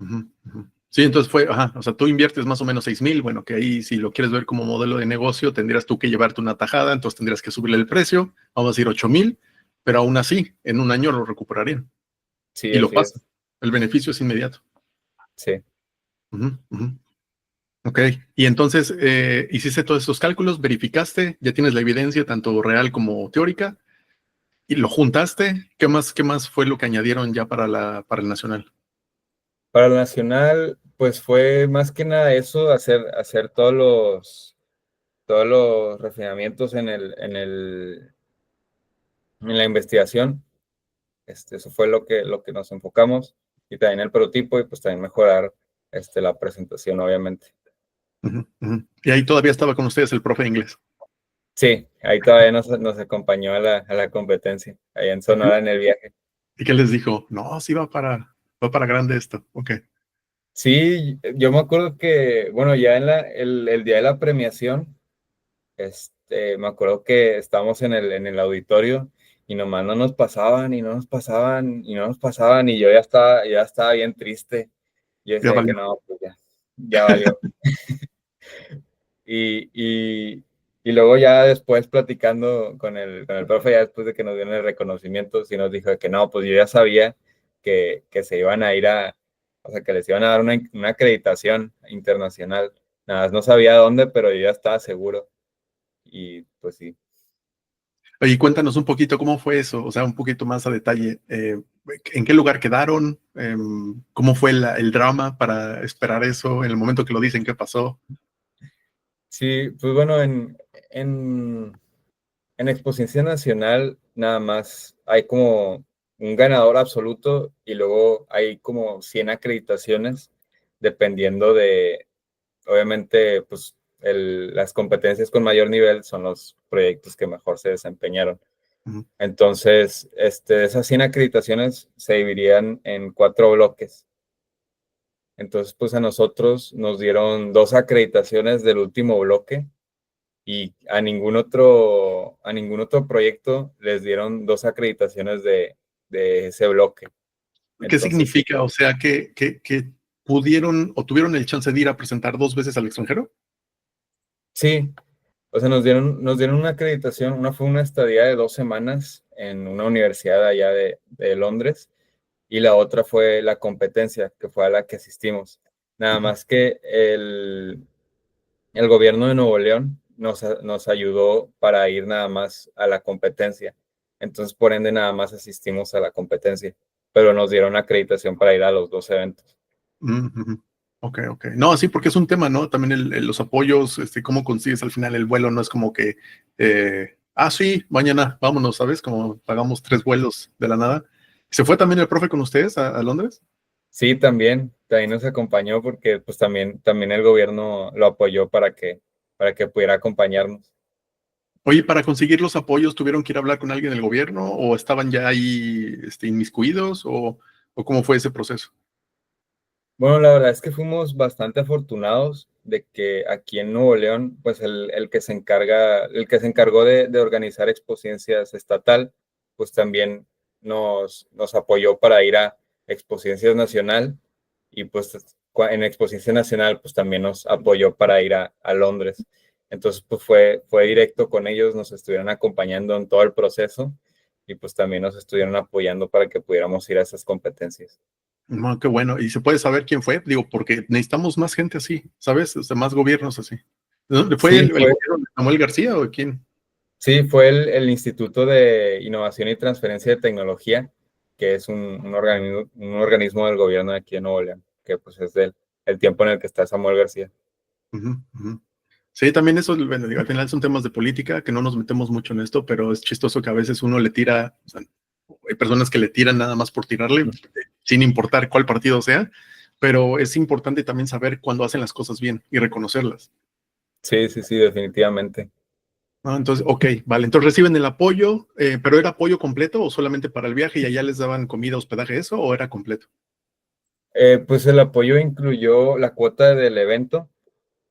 Ujú, ujú. Sí, entonces fue, ajá, o sea, tú inviertes más o menos 6,000, bueno, que ahí si lo quieres ver como modelo de negocio, tendrías tú que llevarte una tajada, entonces tendrías que subirle el precio, vamos a decir 8,000, pero aún así, en un año lo recuperarían Sí, y lo así pasa. es. El beneficio es inmediato. Sí. Ujú, ujú. Ok, y entonces hiciste todos esos cálculos, verificaste, ya tienes la evidencia tanto real como teórica y lo juntaste. Qué más fue lo que añadieron ya para para el nacional? Para el nacional, pues fue más que nada eso, hacer todos los refinamientos en la investigación. Eso fue lo que nos enfocamos y también el prototipo y pues también mejorar la presentación, obviamente. Ujú, ujú. Y ahí todavía estaba con ustedes el profe de inglés. Sí, ahí todavía nos acompañó a la competencia, ahí en ¿Y qué, Sonora en el viaje. y qué les dijo? No, sí va para grande esto. Ok. Sí, yo me acuerdo que, bueno, ya el día de la premiación, me acuerdo que estábamos en el auditorio y nomás no nos pasaban y no nos pasaban y no nos pasaban y yo ya estaba bien triste. Yo Ya decía que valió. no, pues ya valió. Y, y, y luego ya después platicando con el profe, ya después de que nos dieron el reconocimiento, sí nos dijo que no, pues yo ya sabía que se iban a ir o sea, que les iban a dar una acreditación internacional. Nada más no sabía dónde, pero yo ya estaba seguro. Y pues sí. Oye, cuéntanos un poquito cómo fue eso, o sea, un poquito más a detalle. ¿En qué lugar quedaron? ¿Cómo fue el drama para esperar eso? En el momento que lo dicen, ¿qué pasó? Sí, pues bueno, en Exposición Nacional nada más hay como un ganador absoluto y luego hay como 100 acreditaciones dependiendo obviamente, pues las competencias con mayor nivel son los proyectos que mejor se desempeñaron. Ujú, Entonces, esas 100 acreditaciones se dividían en 4 bloques. Entonces, pues a nosotros nos dieron 2 acreditaciones del último bloque y a ningún otro proyecto les dieron 2 acreditaciones de ese bloque. ¿qué Entonces, sí, significa? O sea, que pudieron o tuvieron el chance de ir a presentar 2 veces al extranjero. sí, o sea, nos dieron una acreditación, una fue una estadía de 2 semanas en una universidad allá de Londres y la otra fue la competencia, que fue a la que asistimos. Nada Ujú, más que el gobierno de Nuevo León nos ayudó para ir nada más a la competencia. Entonces, por ende, nada más asistimos a la competencia. pero nos dieron acreditación para ir a los dos eventos. Ujú. Ok, ok. No, sí, porque es un tema, ¿no? También los apoyos, cómo consigues al final el vuelo, no es como que, sí, mañana, vámonos, ¿sabes? Como pagamos 3 vuelos de la nada. ¿Se fue también el profe con ustedes a Londres? Sí, también nos acompañó porque pues también el gobierno lo apoyó para que pudiera acompañarnos. Oye, para conseguir los apoyos, ¿tuvieron que ir a hablar con alguien del gobierno o estaban ya ahí inmiscuidos o cómo fue ese proceso? Bueno, la verdad es que fuimos bastante afortunados de que aquí en Nuevo León, pues el que se encargó de organizar Expociencias estatal, pues también nos apoyó para ir a Expociencias nacional y pues en Expociencia nacional pues también nos apoyó para ir a Londres. Entonces pues fue directo con ellos, nos estuvieron acompañando en todo el proceso y pues también nos estuvieron apoyando para que pudiéramos ir a esas competencias. No, qué bueno. ¿Y se puede saber quién fue? Digo, porque necesitamos más gente así, ¿sabes? O sea, más gobiernos así. ¿De dónde fue Sí, el gobierno de Samuel García o de quién? Sí, fue el Instituto de Innovación y Transferencia de Tecnología, que es un organismo del gobierno de aquí en Nuevo León, que pues es del el tiempo en el que está Samuel García. Ujú, ujú. Sí, también eso, bueno, digo, al final son temas de política, que no nos metemos mucho en esto, pero es chistoso que a veces uno le tira, o sea, hay personas que le tiran nada más por tirarle, sin importar cuál partido sea, pero es importante también saber cuándo hacen las cosas bien y reconocerlas. Sí, sí, sí, definitivamente. ¿No? Entonces, ok, vale, entonces reciben el apoyo, pero ¿era apoyo completo o solamente para el viaje y allá les daban comida, hospedaje, eso, o era completo? Pues el apoyo incluyó la cuota del evento,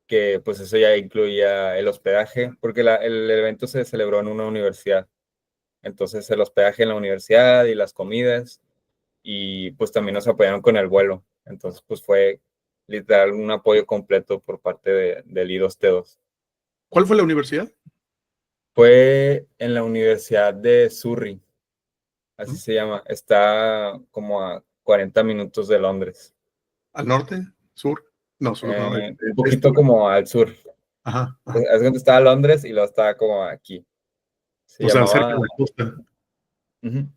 que pues eso ya incluía el hospedaje, porque el evento se celebró en una universidad. Entonces el hospedaje en la universidad y las comidas, y pues también nos apoyaron con el vuelo. Entonces pues fue literal un apoyo completo por parte del I2T2. ¿Cuál fue la universidad? Fue en la Universidad de Surrey, así ¿Mm? se llama. Está como a 40 minutos de Londres. ¿Al norte? ¿Sur? No, sur, no, Un este. poquito como al sur. Ajá, ajá. Es donde estaba Londres y luego estaba como aquí. Se O sea, cerca llamaba, de la costa. ujú,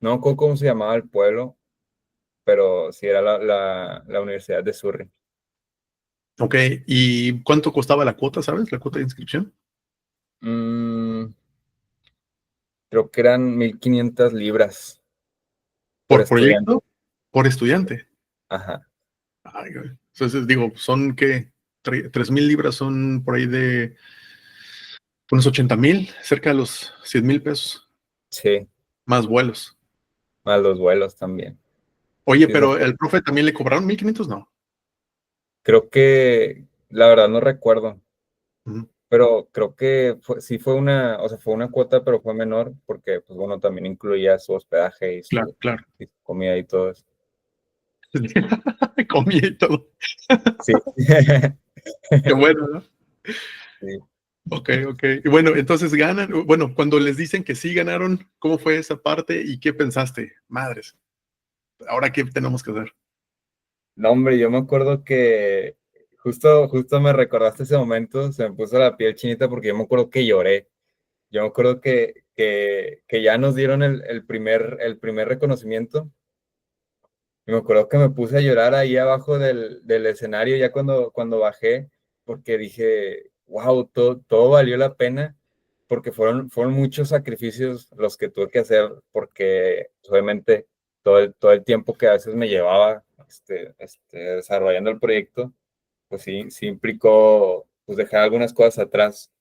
no me acuerdo cómo se llamaba el pueblo, pero sí era la Universidad de Surrey. Ok, ¿y cuánto costaba la cuota, sabes? La cuota de inscripción. Mm, Creo que eran 1,500 libras por ¿Por estudiante. proyecto? ¿Por estudiante? Ajá, Ay, güey. Entonces, digo, son que 3,000 libras son por ahí de unos 80,000, cerca de los 100,000 pesos, sí, más vuelos. más los vuelos también. Oye, Sí, son pero el profe también le cobraron 1,500, no. Creo que, la verdad no recuerdo, Ujú. pero creo que sí fue o sea, fue una cuota, pero fue menor porque, pues bueno, también incluía su hospedaje y Claro, su, claro. y su comida y todo eso. Comí y todo. Sí. Qué bueno, ¿no? Sí. Ok, ok. Y bueno, entonces ganan. Bueno, cuando les dicen que sí ganaron, ¿cómo fue esa parte y qué pensaste? Madres, ¿ahora qué tenemos que hacer? No, hombre, yo me acuerdo que justo me recordaste ese momento, se me puso la piel chinita porque yo me acuerdo que lloré. Yo me acuerdo que ya nos dieron el primer reconocimiento. Y me acuerdo que me puse a llorar ahí abajo del escenario ya cuando bajé, porque dije, wow, todo valió la pena, porque fueron muchos sacrificios los que tuve que hacer, porque pues, obviamente todo el tiempo que a veces me llevaba desarrollando el proyecto, pues sí implicó pues, dejar algunas cosas atrás.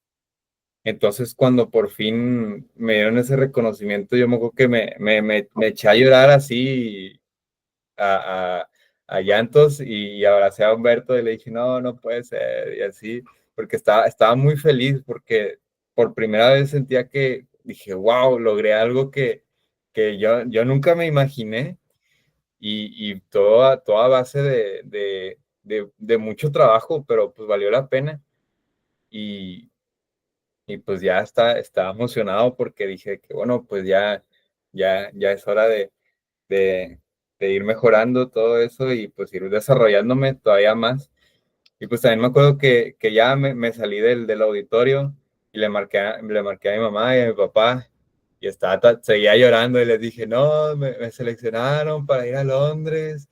Entonces, cuando por fin me dieron ese reconocimiento, yo me acuerdo que me eché a llorar así a, a, a llantos y abracé a Humberto y le dije, no, no puede ser, y así, porque estaba muy feliz porque por primera vez sentía que dije, wow, logré algo que yo nunca me imaginé y todo a base de mucho trabajo, pero pues valió la pena y, y pues ya estaba emocionado porque dije que bueno, pues ya es hora de, de ir mejorando todo eso y pues ir desarrollándome todavía más. Y pues también me acuerdo que ya me salí del auditorio y le marqué a mi mamá y a mi papá y estaba, seguía llorando y les dije, no, me seleccionaron para ir a Londres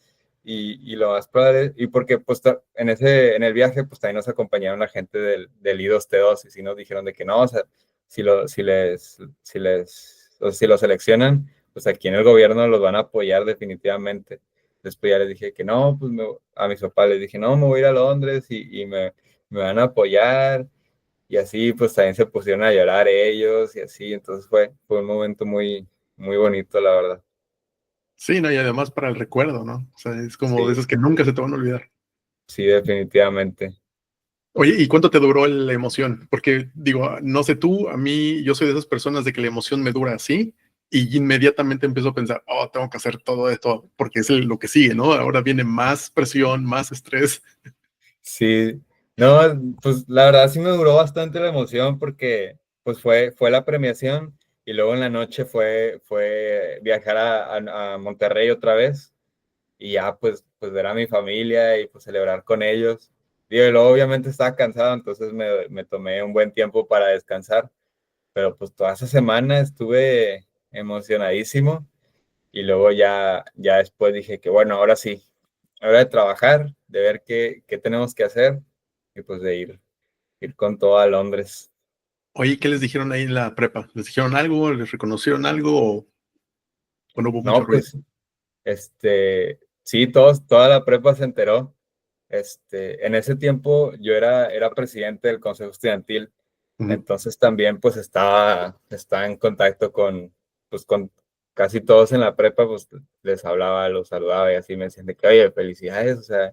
y lo más probable, y porque pues en el viaje pues también nos acompañaron la gente del I2T2 y sí nos dijeron de que no, o sea, o si lo seleccionan, pues aquí en el gobierno los van a apoyar definitivamente. Después ya les dije que no, pues a mis papás les dije, no, me voy a ir a Londres y me van a apoyar. Y así, pues también se pusieron a llorar ellos y así. Entonces fue un momento muy, muy bonito, la verdad. Sí, no, y además para el recuerdo, ¿no? O sea, es como de Sí, esos que nunca se te van a olvidar. sí, definitivamente. Oye, ¿y cuánto te duró la emoción? Porque digo, no sé tú, a mí, yo soy de esas personas de que la emoción me dura así y inmediatamente empiezo a pensar, oh, tengo que hacer todo esto porque es lo que sigue, ¿no? Ahora viene más presión, más estrés. Sí, no, pues la verdad sí me duró bastante la emoción porque pues fue la premiación y luego en la noche fue viajar a Monterrey otra vez y ya pues ver a mi familia y pues celebrar con ellos. Digo, y luego obviamente estaba cansado, entonces me tomé un buen tiempo para descansar, pero pues toda esa semana estuve emocionadísimo y luego ya después dije que bueno, ahora sí, hora de trabajar, de ver qué tenemos que hacer y pues de ir con todo a Londres. Oye, ¿qué les dijeron ahí en la prepa? ¿Les dijeron algo? ¿Les reconocieron algo o no hubo mucho No, ruido? pues, sí, toda la prepa se enteró. En ese tiempo yo era presidente del consejo estudiantil, Ujú. entonces también pues estaba en contacto con casi todos en la prepa, pues les hablaba, los saludaba y así me decían de que, oye, felicidades, o sea,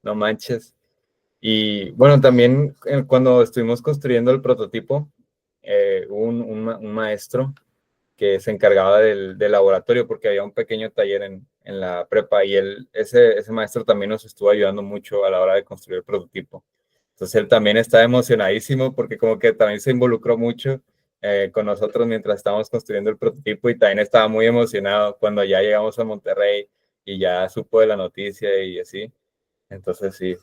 no manches. Y bueno, también cuando estuvimos construyendo el prototipo, hubo un maestro que se encargaba del laboratorio porque había un pequeño taller en la prepa y ese maestro también nos estuvo ayudando mucho a la hora de construir el prototipo. Entonces él también estaba emocionadísimo porque como que también se involucró mucho con nosotros mientras estábamos construyendo el prototipo y también estaba muy emocionado cuando ya llegamos a Monterrey y ya supo de la noticia y así. Entonces sí,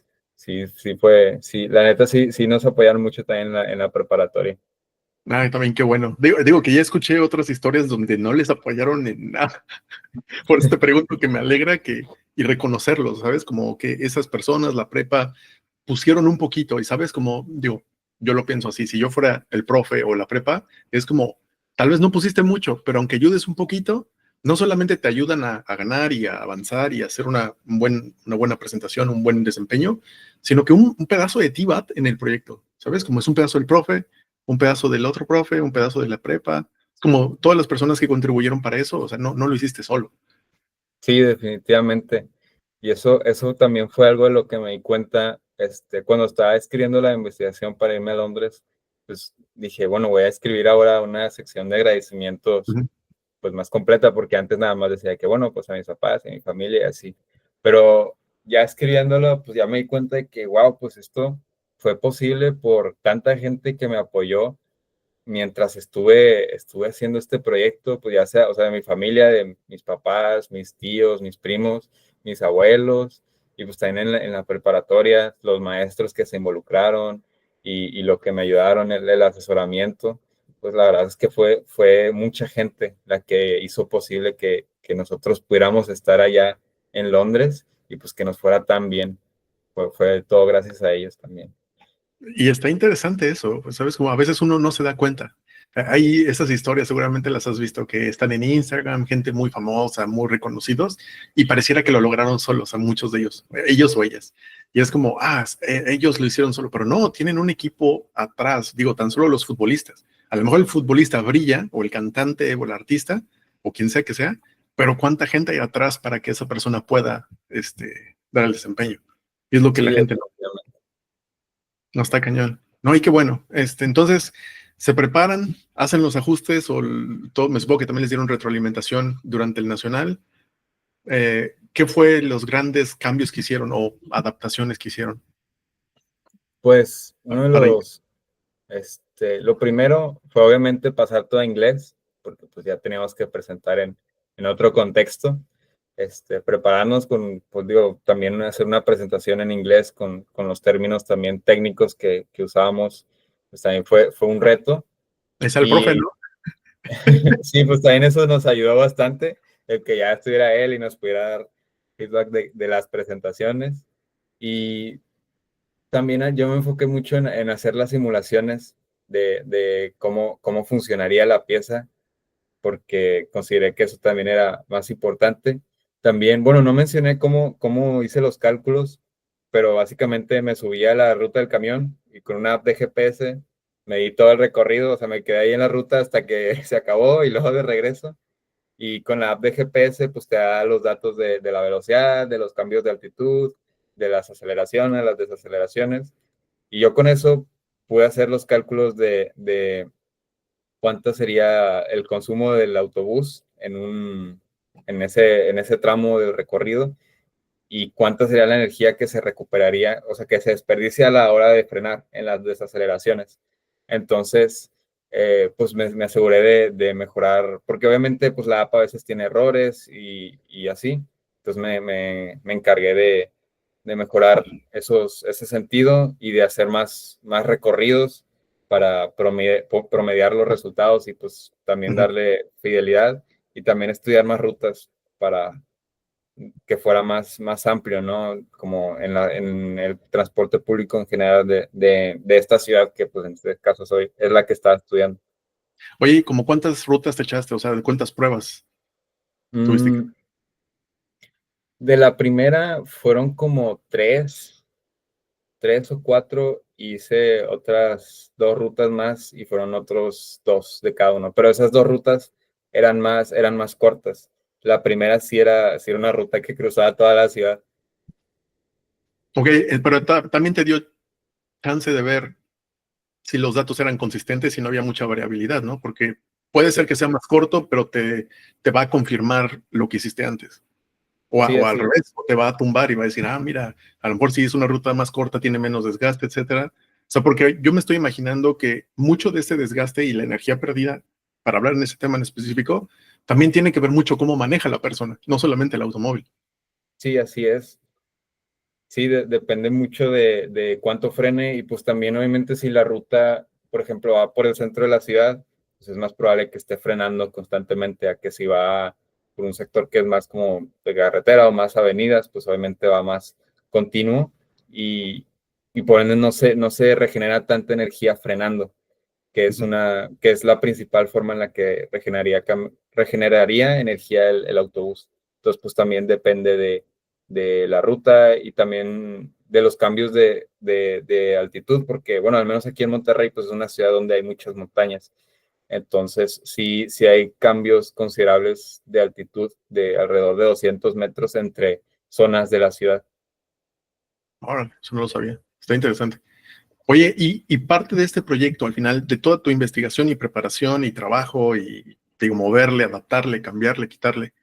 la neta sí nos apoyaron mucho también en la preparatoria. Ay, también qué bueno. Digo que ya escuché otras historias donde no les apoyaron en nada. Por eso te pregunto que me alegra y reconocerlos, ¿sabes? Como que esas personas, la prepa, pusieron un poquito y, ¿sabes? Como, digo, yo lo pienso así, si yo fuera el profe o la prepa, es como, tal vez no pusiste mucho, pero aunque ayudes un poquito, no solamente te ayudan a ganar y a avanzar y a hacer una buena presentación, un buen desempeño, sino que un pedazo de ti va en el proyecto, ¿sabes? Como es un pedazo del profe, un pedazo del otro profe, un pedazo de la prepa, como todas las personas que contribuyeron para eso, o sea, no lo hiciste solo. Sí, definitivamente. Y eso también fue algo de lo que me di cuenta cuando estaba escribiendo la investigación para irme a Londres. Pues dije, bueno, voy a escribir ahora una sección de agradecimientos Ujú. pues más completa, porque antes nada más decía que, bueno, pues a mis papás, a mi familia y así. Pero ya escribiéndolo, pues ya me di cuenta de que, wow, pues esto fue posible por tanta gente que me apoyó mientras estuve haciendo este proyecto, pues ya sea, o sea, de mi familia, de mis papás, mis tíos, mis primos, mis abuelos, y pues también en la preparatoria, los maestros que se involucraron y lo que me ayudaron, el asesoramiento, pues la verdad es que fue mucha gente la que hizo posible que nosotros pudiéramos estar allá en Londres y pues que nos fuera tan bien. Fue todo gracias a ellos también. Y está interesante eso, pues, ¿sabes? Como a veces uno no se da cuenta. Hay esas historias, seguramente las has visto, que están en Instagram, gente muy famosa, muy reconocidos, y pareciera que lo lograron solos, a muchos de ellos o ellas. Y es como, ellos lo hicieron solo, pero no, tienen un equipo atrás, digo, tan solo los futbolistas. A lo mejor el futbolista brilla, o el cantante, o el artista, o quien sea que sea, pero ¿cuánta gente hay atrás para que esa persona pueda, dar el desempeño? Y es lo que la Sí, gente no está cañón. No, y qué bueno. Entonces, se preparan, hacen los ajustes o todo, me supongo que también les dieron retroalimentación durante el nacional. ¿Qué fue los grandes cambios que hicieron o adaptaciones que hicieron pues uno de para ir? lo primero fue obviamente pasar todo a inglés, porque pues ya teníamos que presentar en otro contexto. Prepararnos pues digo, también hacer una presentación en inglés con los términos también técnicos que usábamos, pues también fue un reto. Es el profe, Y ¿no? Sí, pues también eso nos ayudó bastante, el que ya estuviera él y nos pudiera dar feedback de las presentaciones. Y también yo me enfoqué mucho en hacer las simulaciones de cómo funcionaría la pieza, porque consideré que eso también era más importante. También, bueno, no mencioné cómo hice los cálculos, pero básicamente me subí a la ruta del camión y con una app de GPS me di todo el recorrido, o sea, me quedé ahí en la ruta hasta que se acabó y luego de regreso. Y con la app de GPS, pues te da los datos de la velocidad, de los cambios de altitud, de las aceleraciones, las desaceleraciones. Y yo con eso pude hacer los cálculos de cuánto sería el consumo del autobús en ese tramo del recorrido y cuánta sería la energía que se recuperaría, o sea, que se desperdicia a la hora de frenar en las desaceleraciones. Entonces, pues me aseguré de mejorar, porque obviamente pues la app a veces tiene errores y así. Entonces me encargué de mejorar ese sentido y de hacer más recorridos para promediar los resultados y pues también Ujú. darle fidelidad y también estudiar más rutas para que fuera más amplio, ¿no? Como en el transporte público en general de esta ciudad, que pues en este caso es la que estaba estudiando. Oye, ¿y como cuántas rutas te echaste? O sea, ¿cuántas pruebas tuviste que Mm, de la primera fueron como tres o cuatro, hice otras dos rutas más y fueron otros dos de cada uno, pero esas dos rutas eran más cortas. La primera sí era una ruta que cruzaba toda la ciudad. Ok, pero también te dio chance de ver si los datos eran consistentes y no había mucha variabilidad, ¿no? Porque puede ser Sí, que sea más corto, pero te va a confirmar lo que hiciste antes. sí, O al así es. revés, o te va a tumbar y va a decir, ah, mira, a lo mejor si es una ruta más corta, tiene menos desgaste, etcétera. O sea, porque yo me estoy imaginando que mucho de ese desgaste y la energía perdida, para hablar en ese tema en específico, también tiene que ver mucho cómo maneja la persona, no solamente el automóvil. Sí, así es. Sí, depende mucho de cuánto frene y pues también obviamente si la ruta, por ejemplo, va por el centro de la ciudad, pues es más probable que esté frenando constantemente a que si va por un sector que es más como de carretera o más avenidas, pues obviamente va más continuo y, y por ende no se regenera tanta energía frenando, que es la principal forma en la que regeneraría energía el autobús. Entonces, pues también depende de la ruta y también de los cambios de altitud, porque, bueno, al menos aquí en Monterrey, pues es una ciudad donde hay muchas montañas. Entonces, sí hay cambios considerables de altitud de alrededor de 200 metros entre zonas de la ciudad. Ahora, eso no lo sabía. Está interesante. Oye, y parte de este proyecto, al final, de toda tu investigación y preparación y trabajo y, digo, moverle, adaptarle, cambiarle, quitarle,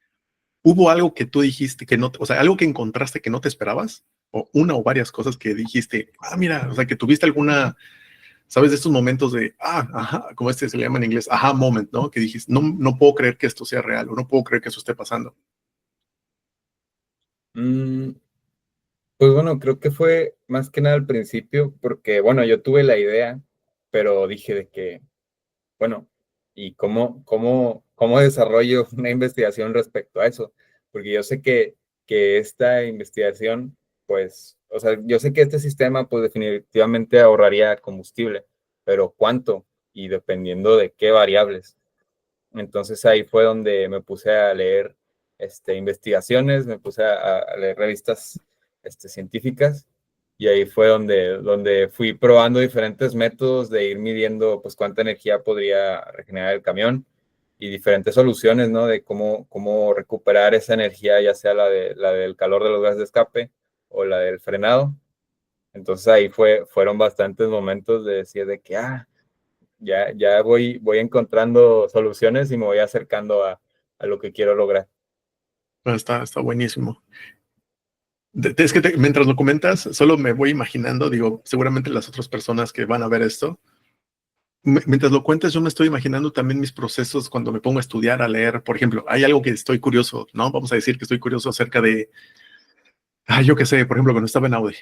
¿hubo algo que tú dijiste que no, o sea, algo que encontraste que no te esperabas? O una o varias cosas que dijiste, ah, mira, o sea, que tuviste alguna, sabes, de estos momentos de, ah, ajá, como este se le llama en inglés, aha moment, ¿no? Que dijiste, no, no puedo creer que esto sea real o no puedo creer que eso esté pasando. Mm, Pues bueno, creo que fue más que nada al principio, porque bueno, yo tuve la idea, pero dije de que, bueno, ¿y cómo desarrollo una investigación respecto a eso? Porque yo sé que esta investigación, pues, o sea, yo sé que este sistema, pues definitivamente ahorraría combustible, pero ¿cuánto? Y dependiendo de qué variables. Entonces ahí fue donde me puse a leer investigaciones, me puse a leer revistas científicas y ahí fue donde fui probando diferentes métodos de ir midiendo pues cuánta energía podría regenerar el camión y diferentes soluciones, ¿no? De cómo recuperar esa energía, ya sea la del calor de los gases de escape o la del frenado. Entonces ahí fueron bastantes momentos de decir de que, ya voy encontrando soluciones y me voy acercando a lo que quiero lograr. Está buenísimo. Es que mientras lo comentas, solo me voy imaginando, digo, seguramente las otras personas que van a ver esto, mientras lo cuentas, yo me estoy imaginando también mis procesos cuando me pongo a estudiar, a leer. Por ejemplo, hay algo que estoy curioso, ¿no? Vamos a decir que estoy curioso acerca de, yo qué sé, por ejemplo, cuando estaba en Audi,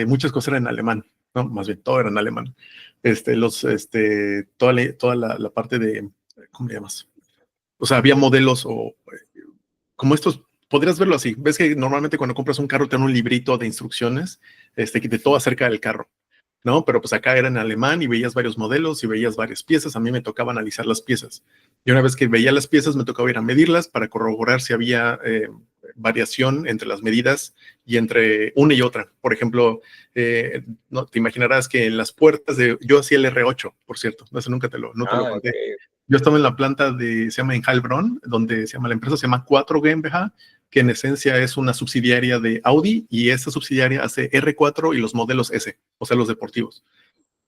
muchas cosas eran en alemán, ¿no? Más bien, todo era en alemán. Toda la parte de ¿cómo le llamas? O sea, había modelos como estos, podrías verlo así. Ves que normalmente cuando compras un carro te dan un librito de instrucciones, de todo acerca del carro, ¿no? Pero pues acá era en alemán y veías varios modelos y veías varias piezas. A mí me tocaba analizar las piezas. Y una vez que veía las piezas, me tocaba ir a medirlas para corroborar si había variación entre las medidas y entre una y otra. Por ejemplo, no, te imaginarás que en las puertas yo hacía el R8, por cierto, eso no te lo conté. Okay. Yo estaba en la planta se llama en Heilbronn, donde la empresa se llama 4 GmbH, que en esencia es una subsidiaria de Audi, y esa subsidiaria hace R4 y los modelos S, o sea, los deportivos.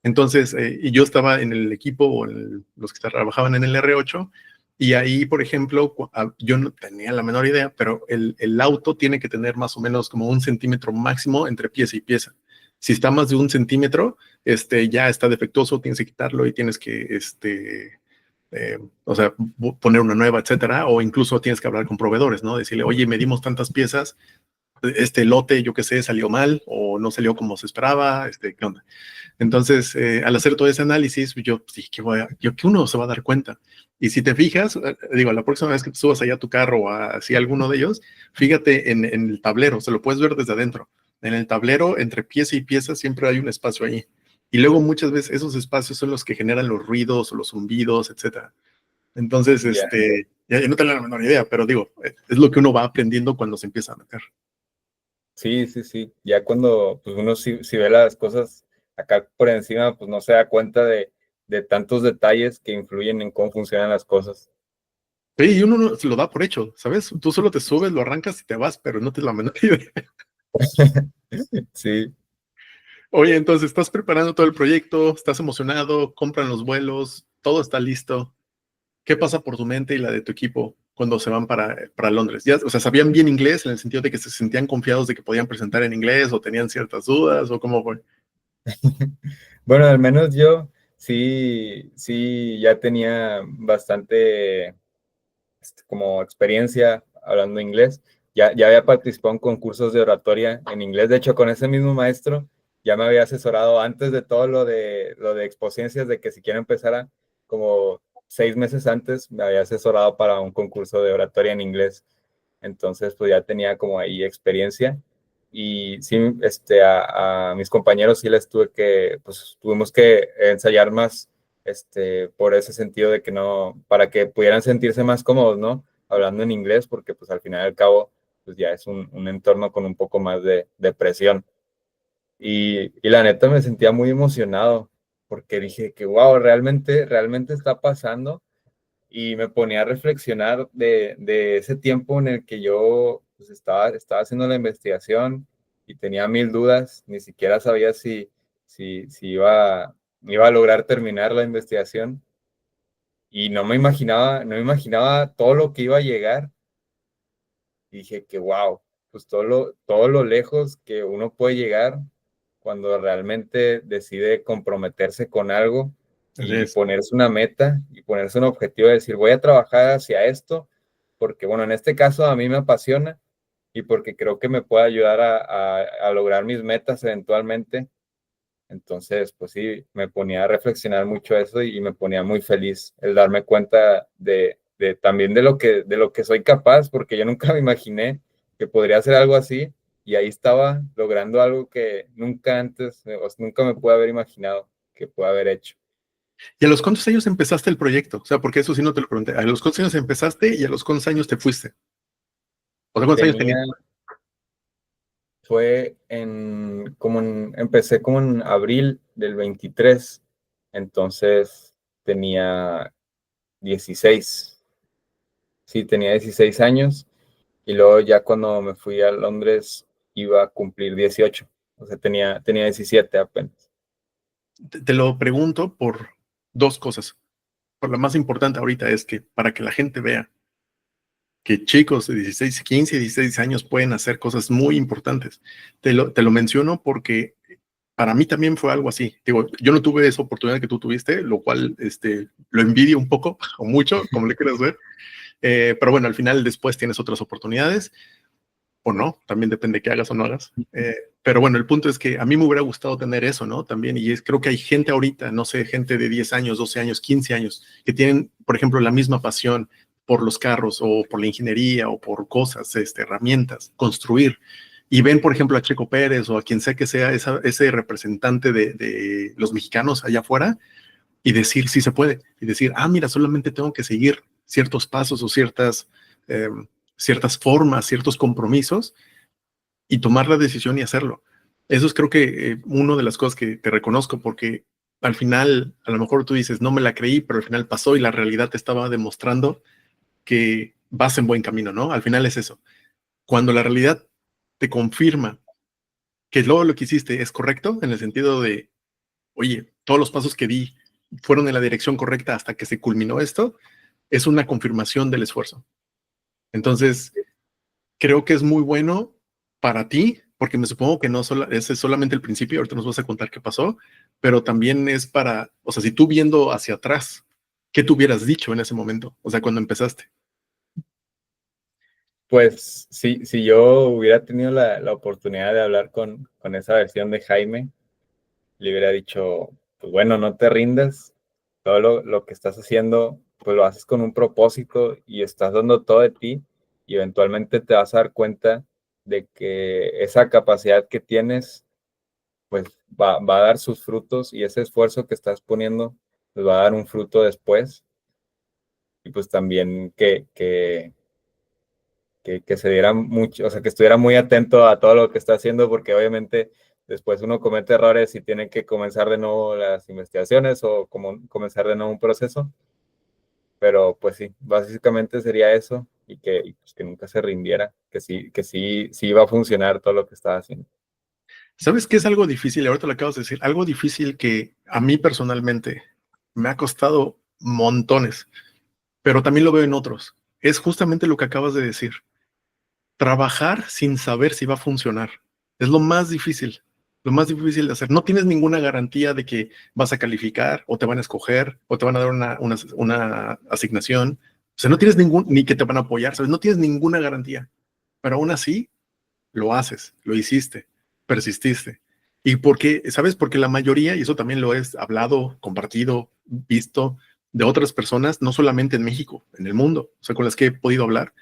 Entonces, y yo estaba en el equipo, o los que trabajaban en el R8, y ahí, por ejemplo, yo no tenía la menor idea, pero el auto tiene que tener más o menos como 1 centímetro máximo entre pieza y pieza. Si está más de 1 centímetro, ya está defectuoso, tienes que quitarlo y tienes que, o sea, poner una nueva, etcétera, o incluso tienes que hablar con proveedores, ¿no? Decirle, oye, medimos tantas piezas, este lote, yo qué sé, salió mal o no salió como se esperaba, ¿qué onda? Entonces, al hacer todo ese análisis, yo dije, que uno se va a dar cuenta. Y si te fijas, digo, la próxima vez que te subas allá a tu carro o así alguno de ellos, fíjate en el tablero, se lo puedes ver desde adentro. En el tablero, entre pieza y pieza, siempre hay un espacio ahí. Y luego muchas veces esos espacios son los que generan los ruidos o los zumbidos, etcétera. Entonces, ya no tengo la menor idea, pero digo, es lo que uno va aprendiendo cuando se empieza a meter. Sí, sí, sí. Ya cuando pues uno si ve las cosas acá por encima, pues no se da cuenta de tantos detalles que influyen en cómo funcionan las cosas. Sí, y uno no, se lo da por hecho, ¿sabes? Tú solo te subes, lo arrancas y te vas, pero no tienes la menor idea. Sí. Oye, entonces estás preparando todo el proyecto, estás emocionado, compran los vuelos, todo está listo. ¿Qué pasa por tu mente y la de tu equipo cuando se van para Londres? Ya, o sea, ¿sabían bien inglés en el sentido de que se sentían confiados de que podían presentar en inglés o tenían ciertas dudas o cómo fue? Bueno, al menos yo sí ya tenía bastante como experiencia hablando inglés. Ya había participado en concursos de oratoria en inglés. De hecho, con ese mismo maestro ya me había asesorado antes de todo lo de Expociencias, de que si quiero empezar como 6 meses antes, me había asesorado para un concurso de oratoria en inglés. Entonces, pues ya tenía como ahí experiencia. Y sí, a mis compañeros sí les pues tuvimos que ensayar más, por ese sentido de que no, para que pudieran sentirse más cómodos, ¿no? Hablando en inglés, porque pues al final y al cabo, pues ya es un entorno con un poco más de presión. Y la neta me sentía muy emocionado, porque dije que, wow, realmente está pasando, y me ponía a reflexionar de ese tiempo en el que yo pues, estaba haciendo la investigación y tenía mil dudas, ni siquiera sabía si iba a lograr terminar la investigación, y no me imaginaba todo lo que iba a llegar. Y dije que wow, pues todo lo lejos que uno puede llegar cuando realmente decide comprometerse con algo Así y es. ponerse una meta y ponerse un objetivo de decir, voy a trabajar hacia esto, porque bueno, en este caso a mí me apasiona y porque creo que me puede ayudar a lograr mis metas eventualmente. Entonces, pues sí, me ponía a reflexionar mucho eso y me ponía muy feliz el darme cuenta de también de lo que soy capaz, porque yo nunca me imaginé que podría hacer algo así, y ahí estaba logrando algo que nunca antes, o sea, nunca me pude haber imaginado que pude haber hecho. ¿Y a los cuántos años empezaste el proyecto? O sea, porque eso sí no te lo pregunté. ¿A los cuántos años empezaste y a los cuántos años te fuiste? O sea, ¿cuántos años Tenía, tenías? empecé como en abril del 23, entonces tenía 16. Sí, tenía 16 años. Y luego ya cuando me fui a Londres iba a cumplir 18. O sea, tenía 17 apenas. Te lo pregunto por dos cosas. Por la más importante ahorita es que para que la gente vea que chicos de 16, 15, 16 años pueden hacer cosas muy importantes. Te lo menciono porque para mí también fue algo así. Digo, yo no tuve esa oportunidad que tú tuviste, lo cual lo envidio un poco o mucho, como le quieras ver. Pero bueno, al final después tienes otras oportunidades o no, también depende de qué hagas o no hagas. Pero bueno, el punto es que a mí me hubiera gustado tener eso, ¿no? También, y creo que hay gente ahorita, no sé, gente de 10 años, 12 años, 15 años, que tienen, por ejemplo, la misma pasión por los carros o por la ingeniería o por cosas, herramientas, construir. Y ven, por ejemplo, a Checo Pérez o a quien sea ese representante de los mexicanos allá afuera y decir, sí se puede. Y decir, mira, solamente tengo que seguir ciertos pasos o eh, ciertas formas, ciertos compromisos y tomar la decisión y hacerlo. Eso es creo que una de las cosas que te reconozco porque al final, a lo mejor tú dices, no me la creí, pero al final pasó y la realidad te estaba demostrando que vas en buen camino, ¿no? Al final es eso. Cuando la realidad te confirma que luego lo que hiciste es correcto, en el sentido de, oye, todos los pasos que di fueron en la dirección correcta hasta que se culminó esto, es una confirmación del esfuerzo. Entonces, creo que es muy bueno para ti, porque me supongo que no ese es solamente el principio, ahorita nos vas a contar qué pasó, pero también es para, o sea, si tú viendo hacia atrás, ¿qué te hubieras dicho en ese momento? O sea, cuando empezaste. Pues si yo hubiera tenido la oportunidad de hablar con esa versión de Jaime, le hubiera dicho, pues bueno, no te rindas, todo lo que estás haciendo, pues lo haces con un propósito y estás dando todo de ti y eventualmente te vas a dar cuenta de que esa capacidad que tienes, pues va a dar sus frutos y ese esfuerzo que estás poniendo, pues va a dar un fruto después. Y pues también que se diera mucho, o sea, que estuviera muy atento a todo lo que está haciendo, porque obviamente después uno comete errores y tiene que comenzar de nuevo las investigaciones o comenzar de nuevo un proceso. Pero pues sí, básicamente sería eso y pues que nunca se rindiera, sí iba a funcionar todo lo que estaba haciendo. ¿Sabes qué es algo difícil? Ahorita lo acabas de decir, algo difícil que a mí personalmente me ha costado montones, pero también lo veo en otros. Es justamente lo que acabas de decir. Trabajar sin saber si va a funcionar. Es lo más difícil de hacer. No tienes ninguna garantía de que vas a calificar o te van a escoger o te van a dar una asignación. O sea, no tienes ni que te van a apoyar, ¿sabes? No tienes ninguna garantía, pero aún así lo haces, lo hiciste, persististe. ¿Y por qué? ¿Sabes? Porque la mayoría, y eso también lo he hablado, compartido, visto de otras personas, no solamente en México, en el mundo, o sea, con las que he podido hablar,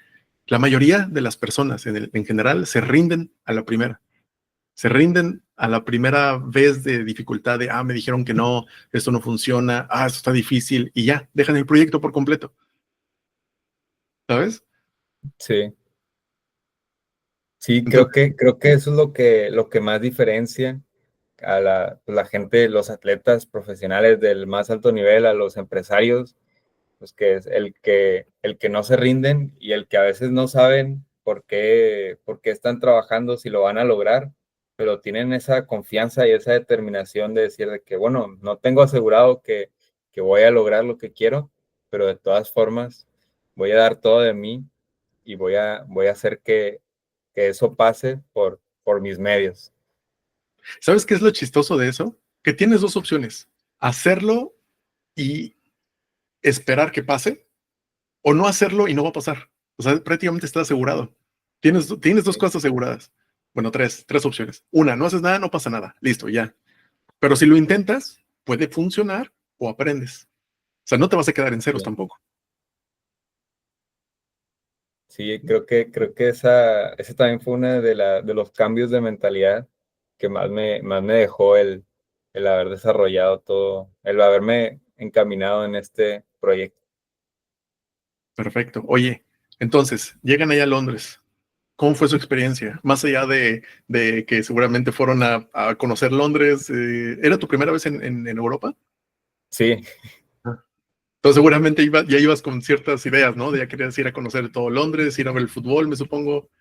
la mayoría de las personas en general se rinden a la primera. Se rinden a la primera vez de dificultad de, me dijeron que no, esto no funciona, esto está difícil, y ya, dejan el proyecto por completo. ¿Sabes? Sí, sí, Entonces, creo que eso es lo que más diferencia a la gente, los atletas profesionales del más alto nivel, a los empresarios, pues que es el que no se rinden y el que a veces no saben por qué están trabajando, si lo van a lograr, pero tienen esa confianza y esa determinación de decir de que, bueno, no tengo asegurado que voy a lograr lo que quiero, pero de todas formas voy a dar todo de mí y voy a hacer que eso pase por mis medios. ¿sabes qué es lo chistoso de eso? Que tienes dos opciones, hacerlo y esperar que pase, o no hacerlo y no va a pasar. O sea, prácticamente está asegurado. Tienes dos cosas aseguradas. Bueno, tres opciones. Una, no haces nada, no pasa nada. Listo, ya. Pero si lo intentas, puede funcionar o aprendes. O sea, no te vas a quedar en ceros tampoco. Sí, creo que ese también fue uno de los cambios de mentalidad que más me dejó el haber desarrollado todo, el haberme encaminado en este proyecto. Perfecto. Oye, entonces, llegan allá a Londres. ¿Cómo fue su experiencia? Más allá de que seguramente fueron a conocer Londres, ¿era tu primera vez en Europa? Sí, Entonces seguramente ya ibas con ciertas ideas, ¿no? De ya querías ir a conocer todo Londres, ir a ver el fútbol, me supongo.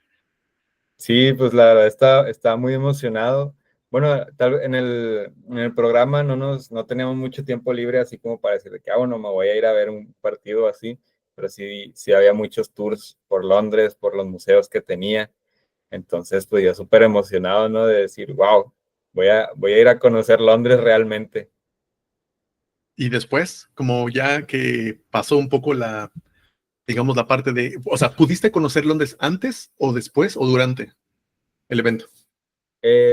sí, pues la verdad estaba muy emocionado. Bueno, en el programa no teníamos mucho tiempo libre, así como para decir de que, bueno, me voy a ir a ver un partido así, pero sí había muchos tours por Londres, por los museos que tenía. Entonces, pues yo súper emocionado, ¿no? De decir, wow, voy a ir a conocer Londres realmente. Y después, como ya que pasó un poco digamos, la parte o sea, ¿pudiste conocer Londres antes o después o durante el evento?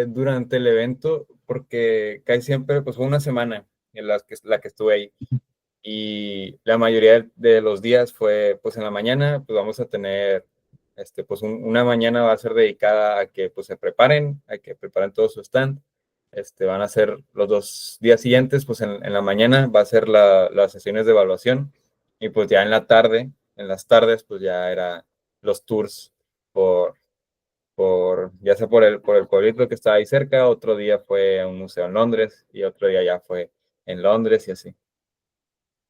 Durante el evento, porque casi siempre, pues fue una semana en la que estuve ahí. Y la mayoría de los días fue, pues en la mañana, pues vamos a tener, pues una mañana va a ser dedicada a que pues se preparen, a que preparen todo su stand. Van a ser los 2 días siguientes, pues en la mañana va a ser las sesiones de evaluación y pues ya en la tarde, en las tardes, pues ya era los tours ya sea por el pueblito que estaba ahí cerca, otro día fue a un museo en Londres y otro día ya fue en Londres y así.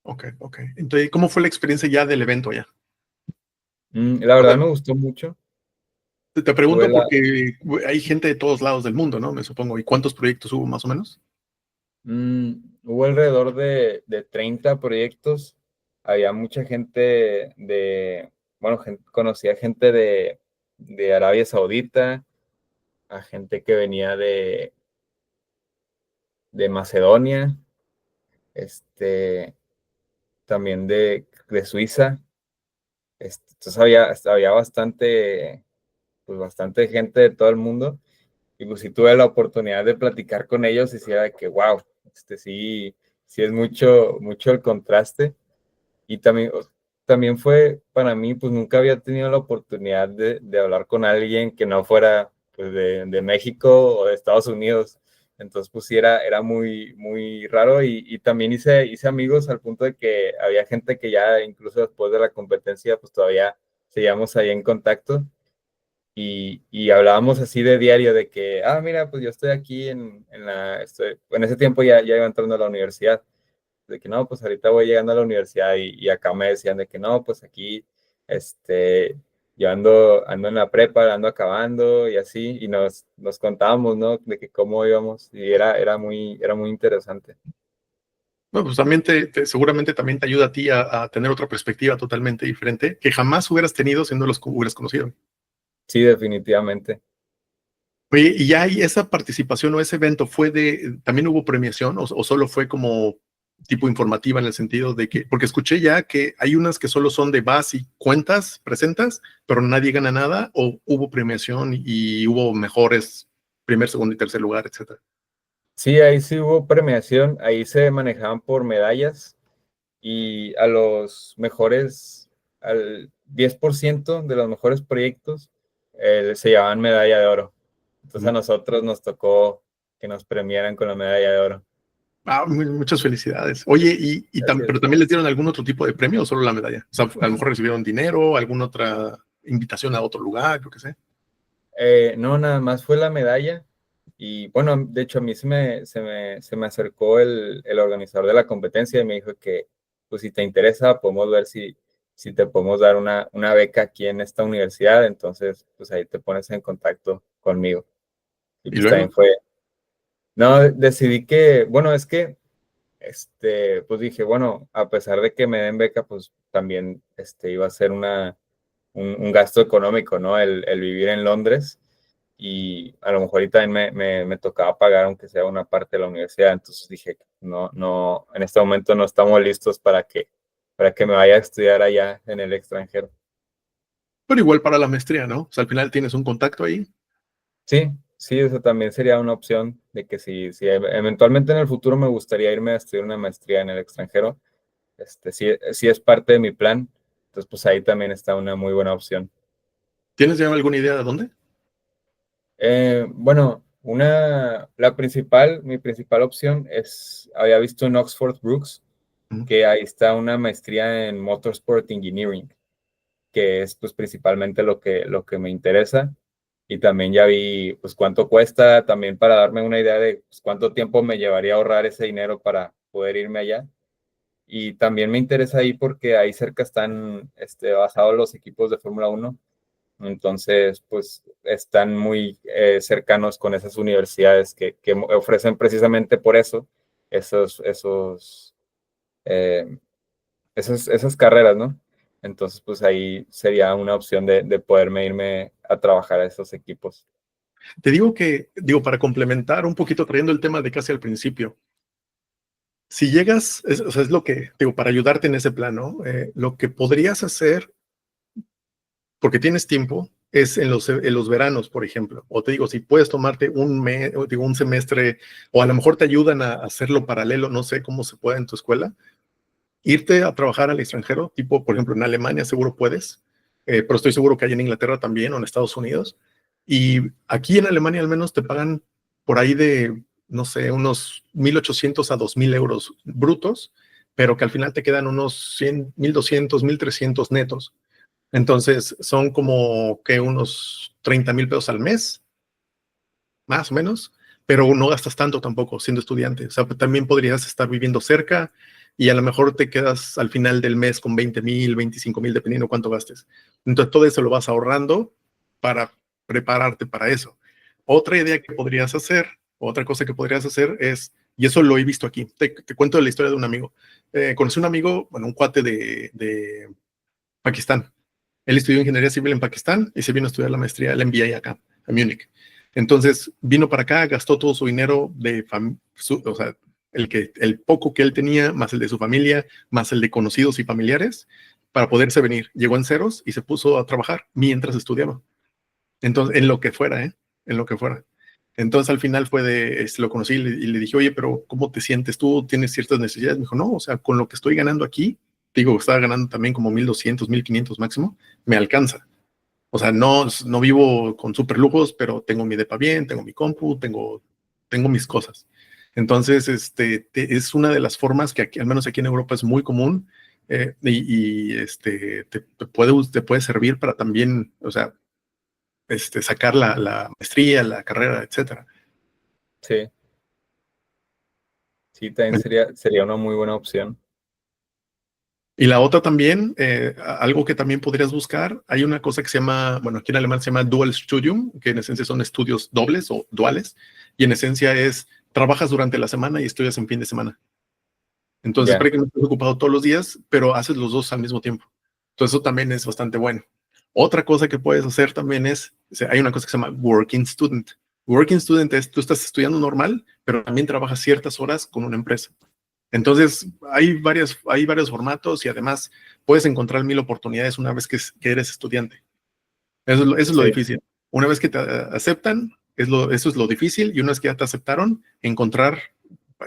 Ok, ok. Entonces, ¿cómo fue la experiencia ya del evento ya? La O verdad sea, me gustó mucho. te Tuve pregunto la, porque hay gente de todos lados del mundo, ¿no? Me supongo. ¿Y cuántos proyectos hubo más o menos? Hubo alrededor de 30 proyectos. Había mucha gente bueno, conocía gente de Arabia Saudita, a gente que venía de Macedonia, este, también de Suiza. Entonces había bastante gente de todo el mundo. Y pues sí tuve la oportunidad de platicar con ellos y sí era de que, wow, sí es mucho el contraste. Y también fue para mí, pues nunca había tenido la oportunidad de hablar con alguien que no fuera pues, de México o de Estados Unidos. Entonces, pues sí, era muy raro y también hice amigos al punto de que había gente que ya incluso después de la competencia, pues todavía seguíamos ahí en contacto y hablábamos así de diario de que, mira, pues yo estoy aquí en ese tiempo ya iba entrando a la universidad, de que no, pues ahorita voy llegando a la universidad y acá me decían de que no, pues aquí, yo ando en la prepa, ando acabando y así, y nos contábamos, ¿no? De que cómo íbamos y era muy interesante. Bueno, pues también seguramente también te ayuda a ti a tener otra perspectiva totalmente diferente que jamás hubieras tenido si no los hubieras conocido. Sí, definitivamente. Oye, y ya hay esa participación o ese evento también hubo premiación o solo fue como tipo informativa en el sentido de que, porque escuché ya que hay unas que solo son de vas y cuentas, presentas, pero nadie gana nada, o hubo premiación y hubo mejores primer, segundo y tercer lugar, etcétera. Sí, ahí sí hubo premiación, ahí se manejaban por medallas y a los mejores, al 10% de los mejores proyectos, se llevaban medalla de oro. Entonces a nosotros nos tocó que nos premiaran con la medalla de oro. Muchas felicidades. Oye, Gracias. pero también les dieron algún otro tipo de premio o solo la medalla. O sea, a lo mejor recibieron dinero, alguna otra invitación a otro lugar, yo qué sé. No, nada más fue la medalla. Y bueno, de hecho a mí se me acercó el organizador de la competencia y me dijo que, pues si te interesa, podemos ver si te podemos dar una beca aquí en esta universidad. Entonces, pues ahí te pones en contacto conmigo. Y Y pues también luego, fue, no, decidí que, bueno, es que, pues dije, bueno, a pesar de que me den beca, pues también, iba a ser un gasto económico, ¿no? El vivir en Londres y a lo mejor ahorita también me tocaba pagar aunque sea una parte de la universidad, entonces dije, no, no, en este momento no estamos listos para que me vaya a estudiar allá en el extranjero. pero igual para la maestría, ¿no? O sea, al final tienes un contacto ahí. Sí, sí, eso también sería una opción de que si eventualmente en el futuro me gustaría irme a estudiar una maestría en el extranjero, sí es parte de mi plan, entonces pues ahí también está una muy buena opción. ¿Tienes ya alguna idea de dónde? Bueno, mi principal opción había visto en Oxford Brookes, Ujú. que ahí está una maestría en Motorsport Engineering, que es pues principalmente lo que me interesa. Y también ya vi pues cuánto cuesta, también para darme una idea de pues, cuánto tiempo me llevaría a ahorrar ese dinero para poder irme allá. Y también me interesa ahí porque ahí cerca están basados los equipos de Fórmula 1. Entonces, pues están muy cercanos con esas universidades que ofrecen precisamente por eso esos, esos, eh, esas carreras, ¿no? Entonces, pues ahí sería una opción de poderme irme a trabajar a esos equipos. Te digo para complementar un poquito trayendo el tema de casi al principio, si llegas, o sea, es lo que, digo, para ayudarte en ese plano, lo que podrías hacer, porque tienes tiempo, es en los veranos, por ejemplo. O te digo, si puedes tomarte un mes, o digo, un semestre, o a lo mejor te ayudan a hacerlo paralelo, no sé cómo se puede en tu escuela, irte a trabajar al extranjero, tipo, por ejemplo, en Alemania seguro puedes, pero estoy seguro que hay en Inglaterra también o en Estados Unidos. Y aquí en Alemania al menos te pagan por ahí de, no sé, unos 1.800 a 2.000 euros brutos, pero que al final te quedan unos 100, 1.200, 1.300 netos. Entonces son como que unos 30,000 pesos al mes, más o menos, pero no gastas tanto tampoco siendo estudiante. O sea, también podrías estar viviendo cerca y a lo mejor te quedas al final del mes con 20,000, 25,000, dependiendo cuánto gastes. Entonces todo eso lo vas ahorrando para prepararte para eso. Otra idea que podrías hacer, otra cosa que podrías hacer es, y eso lo he visto aquí, te cuento la historia de un amigo. Conocí un amigo, bueno, un cuate de Pakistán. Él estudió ingeniería civil en Pakistán y se vino a estudiar la maestría, el MBA acá, a Múnich. Entonces vino para acá, gastó todo su dinero o sea, el poco que él tenía, más el de su familia, más el de conocidos y familiares, para poderse venir. Llegó en ceros y se puso a trabajar mientras estudiaba. Entonces, en lo que fuera, ¿eh? En lo que fuera. Entonces al final fue lo conocí y le dije, oye, pero ¿cómo te sientes tú? ¿Tienes ciertas necesidades? Me dijo, no, o sea, con lo que estoy ganando aquí, digo, estaba ganando también como 1.200, 1.500 máximo, me alcanza. O sea, no vivo con súper lujos, pero tengo mi depa bien, tengo mi compu, tengo mis cosas. Entonces, es una de las formas que aquí, al menos aquí en Europa, es muy común te puede servir para también, o sea, sacar la maestría, la carrera, etcétera. Sí, sí, también sería una muy buena opción. Y la otra también, algo que también podrías buscar, hay una cosa que se llama, bueno, aquí en alemán se llama Dual Studium, que en esencia son estudios dobles o duales, y en esencia es, trabajas durante la semana y estudias en fin de semana. Entonces, Ya, prácticamente estás ocupado todos los días, pero haces los dos al mismo tiempo. Entonces, eso también es bastante bueno. Otra cosa que puedes hacer también es, o sea, hay una cosa que se llama Working Student. Working Student es, tú estás estudiando normal, pero también trabajas ciertas horas con una empresa. Entonces, hay varios formatos y además puedes encontrar mil oportunidades una vez que eres estudiante. Eso es lo sí. difícil. Una vez que te aceptan, eso es lo difícil, y una vez que ya te aceptaron, encontrar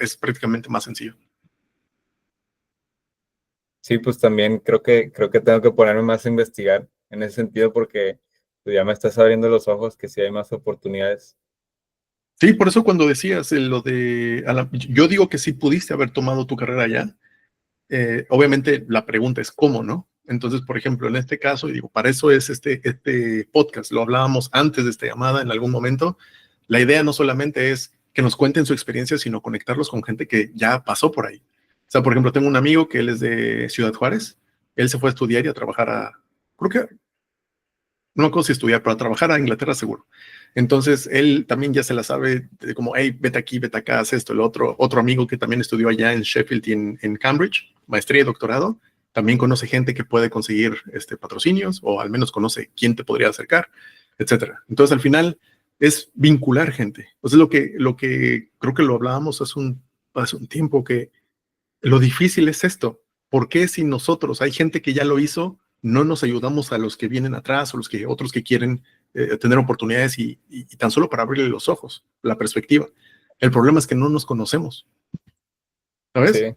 es prácticamente más sencillo. Sí, pues también creo que tengo que ponerme más a investigar en ese sentido porque pues, ya me estás abriendo los ojos que sí hay más oportunidades. Sí, por eso cuando decías lo de, yo digo que sí pudiste haber tomado tu carrera ya. Obviamente la pregunta es cómo, ¿no? Entonces, por ejemplo, en este caso, y digo, para eso es este podcast, lo hablábamos antes de esta llamada en algún momento, la idea no solamente es que nos cuenten su experiencia, sino conectarlos con gente que ya pasó por ahí. O sea, por ejemplo, tengo un amigo que él es de Ciudad Juárez, él se fue a estudiar y a trabajar creo que no me acuerdo si estudiar, pero a trabajar a Inglaterra seguro. Entonces, él también ya se la sabe, como, hey, vete aquí, vete acá, haz esto, el otro. Otro amigo que también estudió allá en Sheffield y en Cambridge, maestría y doctorado, también conoce gente que puede conseguir patrocinios o al menos conoce quién te podría acercar, etcétera. Entonces, al final, es vincular gente. O sea, lo que creo que lo hablábamos hace un tiempo, que lo difícil es esto. ¿Por qué si nosotros, hay gente que ya lo hizo, no nos ayudamos a los que vienen atrás o otros que quieren tener oportunidades y tan solo para abrirle los ojos, la perspectiva? El problema es que no nos conocemos, ¿sabes? Sí,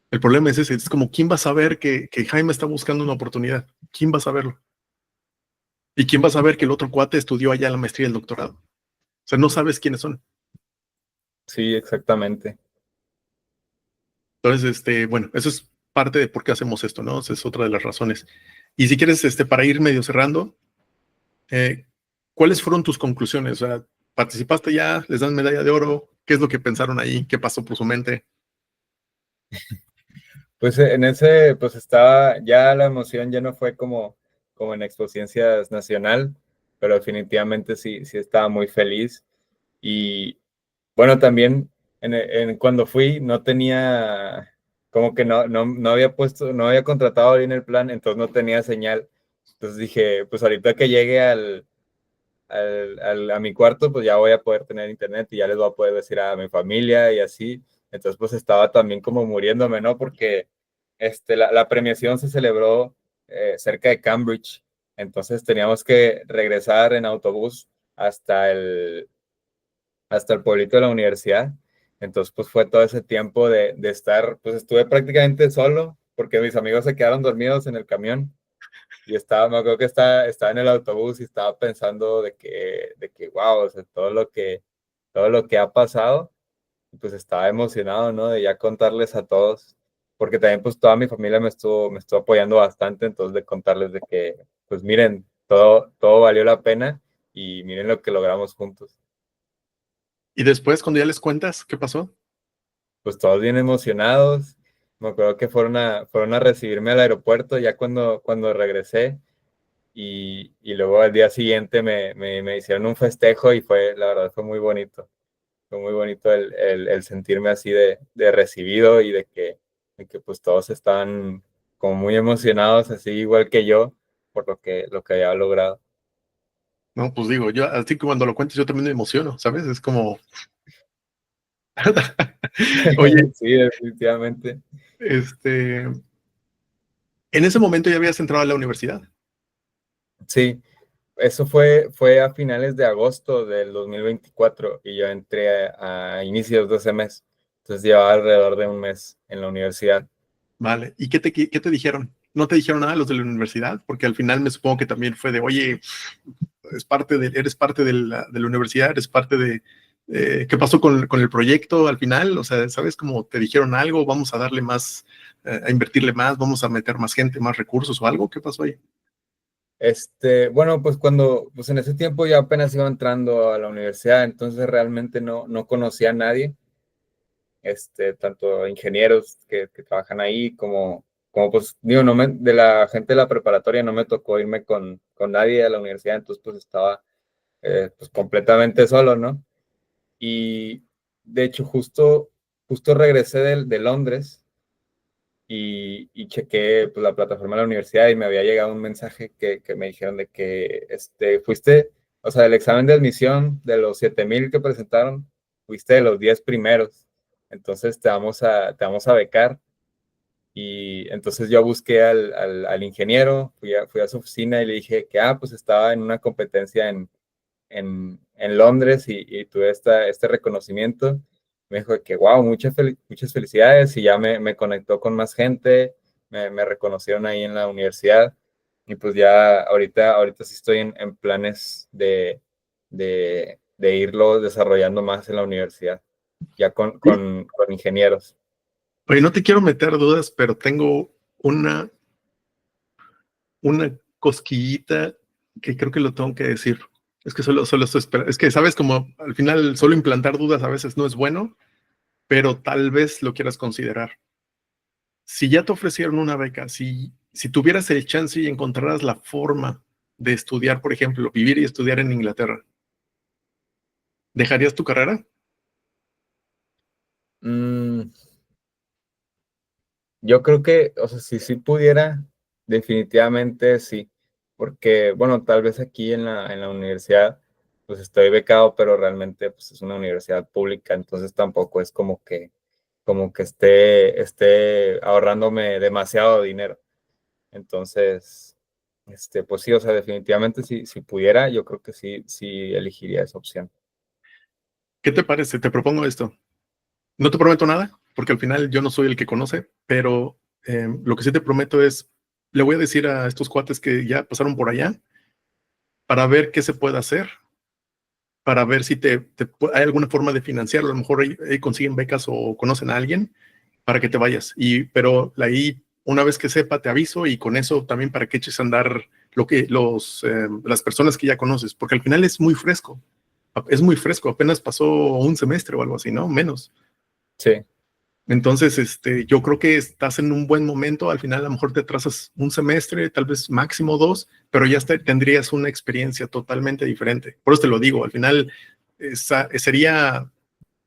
El problema es ese, es como, ¿quién va a saber que Jaime está buscando una oportunidad? ¿Quién va a saberlo? ¿Y quién va a saber que el otro cuate estudió allá la maestría y el doctorado? O sea, no sabes quiénes son. sí, exactamente. Entonces, bueno, eso es parte de por qué hacemos esto, ¿no? Esa es otra de las razones. Y si quieres, para ir medio cerrando, Eh, ¿cuáles fueron tus conclusiones? O sea, ¿participaste ya? ¿Les dan medalla de oro? ¿Qué es lo que pensaron ahí? ¿Qué pasó por su mente? Pues en ese, pues estaba, ya la emoción ya no fue como en Expociencias Nacional, pero definitivamente sí estaba muy feliz. Y bueno, también cuando fui no tenía, como que no había puesto, no había contratado bien el plan, entonces no tenía señal. Entonces dije, pues ahorita que llegue a mi cuarto, pues ya voy a poder tener internet y ya les voy a poder decir a mi familia y así. Entonces, pues estaba también como muriéndome, ¿no? Porque la premiación se celebró cerca de Cambridge Entonces teníamos que regresar en autobús hasta hasta el pueblito de la universidad. Entonces, pues fue todo ese tiempo de estar, pues estuve prácticamente solo porque mis amigos se quedaron dormidos en el camión y me acuerdo que estaba en el autobús y estaba pensando wow, o sea, todo lo que ha pasado, y pues estaba emocionado, ¿no? De ya contarles a todos, porque también pues toda mi familia me estuvo apoyando bastante, entonces de contarles de que, pues miren, todo valió la pena y miren lo que logramos juntos. Y después, cuando ya les cuentas, ¿qué pasó? Pues todos bien emocionados. Me acuerdo que fueron a recibirme al aeropuerto ya cuando regresé y luego al día siguiente me hicieron un festejo y la verdad fue muy bonito. Fue muy bonito el sentirme así de recibido y de que pues todos estaban como muy emocionados, así igual que yo, por lo que había logrado. No, pues digo, yo así que cuando lo cuentes yo también me emociono, ¿sabes? Es como, oye, Sí, definitivamente. en ese momento ya habías entrado a la universidad. Sí, eso fue a finales de agosto del 2024 y yo entré a inicios de ese mes. Entonces llevaba alrededor de un mes en la universidad. Vale. ¿Y qué te dijeron? ¿No te dijeron nada los de la universidad? Porque al final me supongo que también fue de, oye, eres parte de la universidad, eres parte de, ¿qué pasó con el proyecto al final? O sea, ¿sabes cómo te dijeron algo? Vamos a darle más, a invertirle más, vamos a meter más gente, más recursos o algo. ¿Qué pasó ahí? Bueno, pues pues en ese tiempo yo apenas iba entrando a la universidad, entonces realmente no conocía a nadie, tanto ingenieros que trabajan ahí como pues, digo, de la gente de la preparatoria no me tocó irme con nadie a la universidad, entonces pues estaba pues completamente solo, ¿no? Y de hecho justo regresé de Londres y chequé pues, la plataforma de la universidad y me había llegado un mensaje que me dijeron de que fuiste, o sea, del examen de admisión de los 7,000 que presentaron, fuiste de los 10 primeros. Entonces te vamos a becar. Y entonces yo busqué al ingeniero, fui a su oficina y le dije que, pues estaba en una competencia en Londres y tuve este reconocimiento. Me dijo que, wow, muchas felicidades y ya me conectó con más gente, me reconocieron ahí en la universidad y pues ya ahorita sí estoy en planes de irlo desarrollando más en la universidad, ya Sí. con ingenieros. Oye, no te quiero meter dudas, pero tengo una cosquillita que creo que lo tengo que decir. Es que solo estoy esperando. Es que, sabes, como al final solo implantar dudas a veces no es bueno, pero tal vez lo quieras considerar. Si ya te ofrecieron una beca, si tuvieras el chance y encontraras la forma de estudiar, por ejemplo, vivir y estudiar en Inglaterra, ¿dejarías tu carrera? Mm, Yo creo que, o sea, si pudiera, definitivamente sí, porque, bueno, tal vez aquí en la universidad, pues estoy becado, pero realmente pues es una universidad pública, entonces tampoco es como que esté ahorrándome demasiado dinero. Entonces, pues sí, o sea, definitivamente si pudiera, yo creo que sí elegiría esa opción. ¿Qué te parece? Te propongo esto. No te prometo nada, porque al final yo no soy el que conoce, pero lo que sí te prometo es, le voy a decir a estos cuates que ya pasaron por allá para ver qué se puede hacer, para ver si hay alguna forma de financiarlo. A lo mejor ahí consiguen becas o conocen a alguien para que te vayas. Pero ahí, una vez que sepa, te aviso y con eso también para que eches a andar las personas que ya conoces, porque al final es muy fresco. Es muy fresco, apenas pasó un semestre o algo así, ¿no? Menos. Sí, Entonces, yo creo que estás en un buen momento. Al final, a lo mejor te atrasas un semestre, tal vez máximo dos, pero ya tendrías una experiencia totalmente diferente. Por eso te lo digo, al final estarías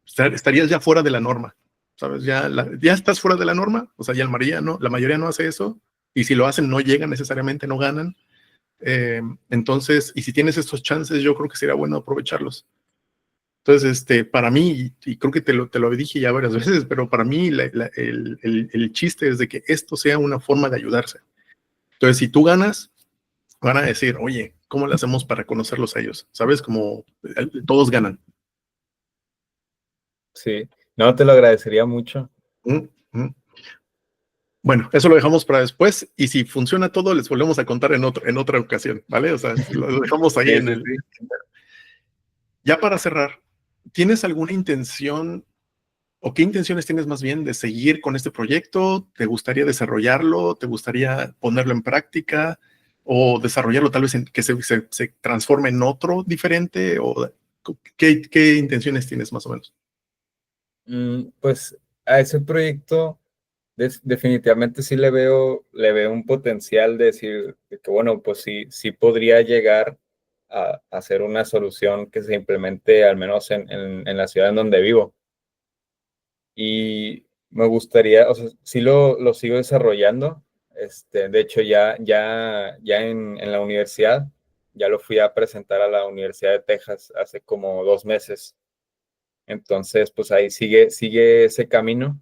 ya fuera de la norma, ¿sabes? Ya estás fuera de la norma, o sea, ya la mayoría no hace eso, y si lo hacen, no llegan necesariamente, no ganan. Entonces, y si tienes estos chances, yo creo que sería bueno aprovecharlos. Entonces, para mí, y creo que te lo dije ya varias veces, pero para mí el chiste es de que esto sea una forma de ayudarse. Entonces, si tú ganas, van a decir, oye, ¿cómo le hacemos para conocerlos a ellos? ¿Sabes? Como todos ganan. Sí, no, te lo agradecería mucho. Mm, mm. Bueno, eso lo dejamos para después y si funciona todo, les volvemos a contar en otra ocasión, ¿vale? O sea, lo dejamos ahí Sí, en sí, el... sí. Ya para cerrar, ¿tienes alguna intención o qué intenciones tienes más bien de seguir con este proyecto? ¿Te gustaría desarrollarlo? ¿Te gustaría ponerlo en práctica? ¿O desarrollarlo tal vez en que se transforme en otro diferente? ¿O qué intenciones tienes más o menos? Pues a ese proyecto definitivamente sí le veo un potencial de decir de que, bueno, pues sí, sí podría llegar a ser una solución que se implemente al menos en la ciudad en donde vivo. Y me gustaría, o sea, sí lo sigo desarrollando. De hecho, ya en la universidad, ya lo fui a presentar a la Universidad de Texas hace como 2 meses. Entonces, pues ahí sigue ese camino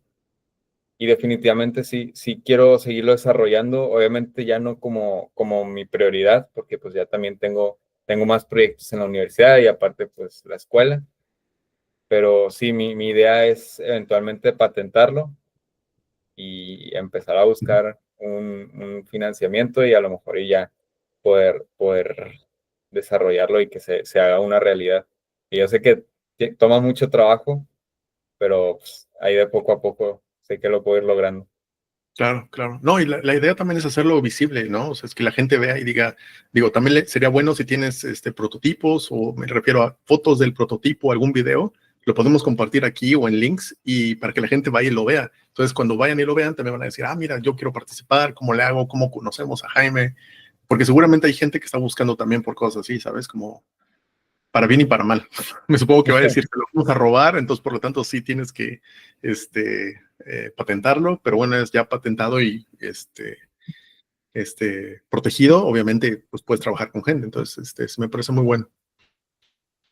y definitivamente sí, sí quiero seguirlo desarrollando, obviamente ya no como mi prioridad, porque pues ya también tengo más proyectos en la universidad y aparte pues la escuela, pero sí, mi idea es eventualmente patentarlo y empezar a buscar un financiamiento y a lo mejor y ya poder desarrollarlo y que se haga una realidad. Y yo sé que toma mucho trabajo, pero pues, ahí de poco a poco sé que lo puedo ir logrando. Claro, claro. No, y la idea también es hacerlo visible, ¿no? O sea, es que la gente vea y diga, digo, también sería bueno si tienes prototipos o me refiero a fotos del prototipo, algún video, lo podemos compartir aquí o en links y para que la gente vaya y lo vea. Entonces, cuando vayan y lo vean, también van a decir, ah, mira, yo quiero participar, ¿cómo le hago? ¿Cómo conocemos a Jaime? Porque seguramente hay gente que está buscando también por cosas así, ¿sabes? Como para bien y para mal. Me supongo que va a decir que lo vamos a robar, entonces por lo tanto sí tienes que patentarlo, pero bueno, es ya patentado y protegido, obviamente pues puedes trabajar con gente, entonces me parece muy bueno.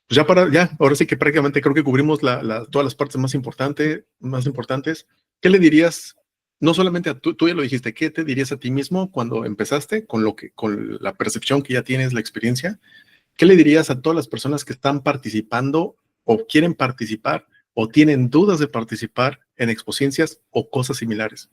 Pues ya, ahora sí que prácticamente creo que cubrimos todas las partes más importantes. ¿Qué le dirías? No solamente a tú ya lo dijiste, ¿qué te dirías a ti mismo cuando empezaste con la percepción que ya tienes, la experiencia? ¿Qué le dirías a todas las personas que están participando o quieren participar o tienen dudas de participar en exposiencias o cosas similares?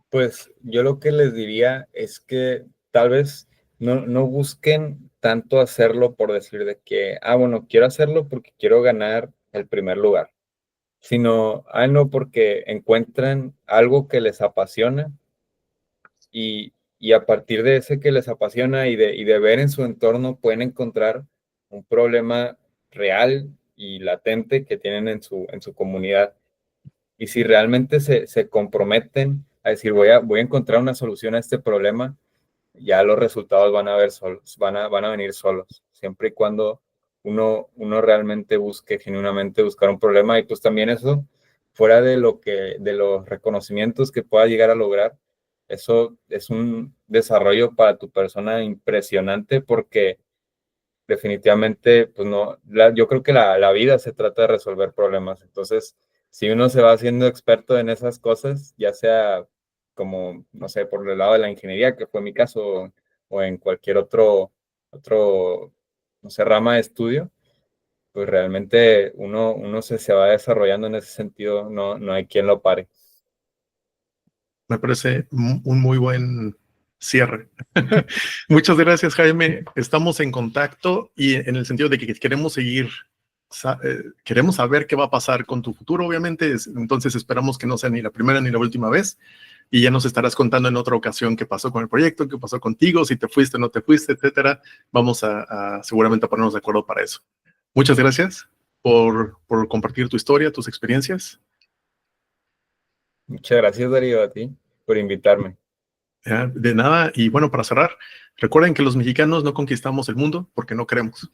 Pues yo lo que les diría es que tal vez no busquen tanto hacerlo por decir de que, bueno, quiero hacerlo porque quiero ganar el primer lugar, sino, no, porque encuentran algo que les apasiona y a partir de ese que les apasiona y de ver en su entorno pueden encontrar un problema real y latente que tienen en su comunidad. Y si realmente se comprometen a decir, voy a encontrar una solución a este problema, ya los resultados van a ver solos, van a venir solos, siempre y cuando uno realmente busque genuinamente buscar un problema y pues también eso, fuera de los reconocimientos que pueda llegar a lograr, eso es un desarrollo para tu persona impresionante porque definitivamente, pues no, yo creo que la vida se trata de resolver problemas. Entonces, si uno se va haciendo experto en esas cosas, ya sea como, no sé, por el lado de la ingeniería, que fue mi caso, o en cualquier otro, no sé, rama de estudio, pues realmente uno se va desarrollando en ese sentido, no hay quien lo pare. Me parece un muy buen cierre. Muchas gracias, Jaime. Estamos en contacto y en el sentido de que queremos seguir, queremos saber qué va a pasar con tu futuro, obviamente. Entonces esperamos que no sea ni la primera ni la última vez. Y ya nos estarás contando en otra ocasión qué pasó con el proyecto, qué pasó contigo, si te fuiste o no te fuiste, etcétera. Vamos seguramente a ponernos de acuerdo para eso. Muchas gracias por compartir tu historia, tus experiencias. Muchas gracias, Darío, a ti por invitarme. De nada. Y bueno, para cerrar, recuerden que los mexicanos no conquistamos el mundo porque no queremos.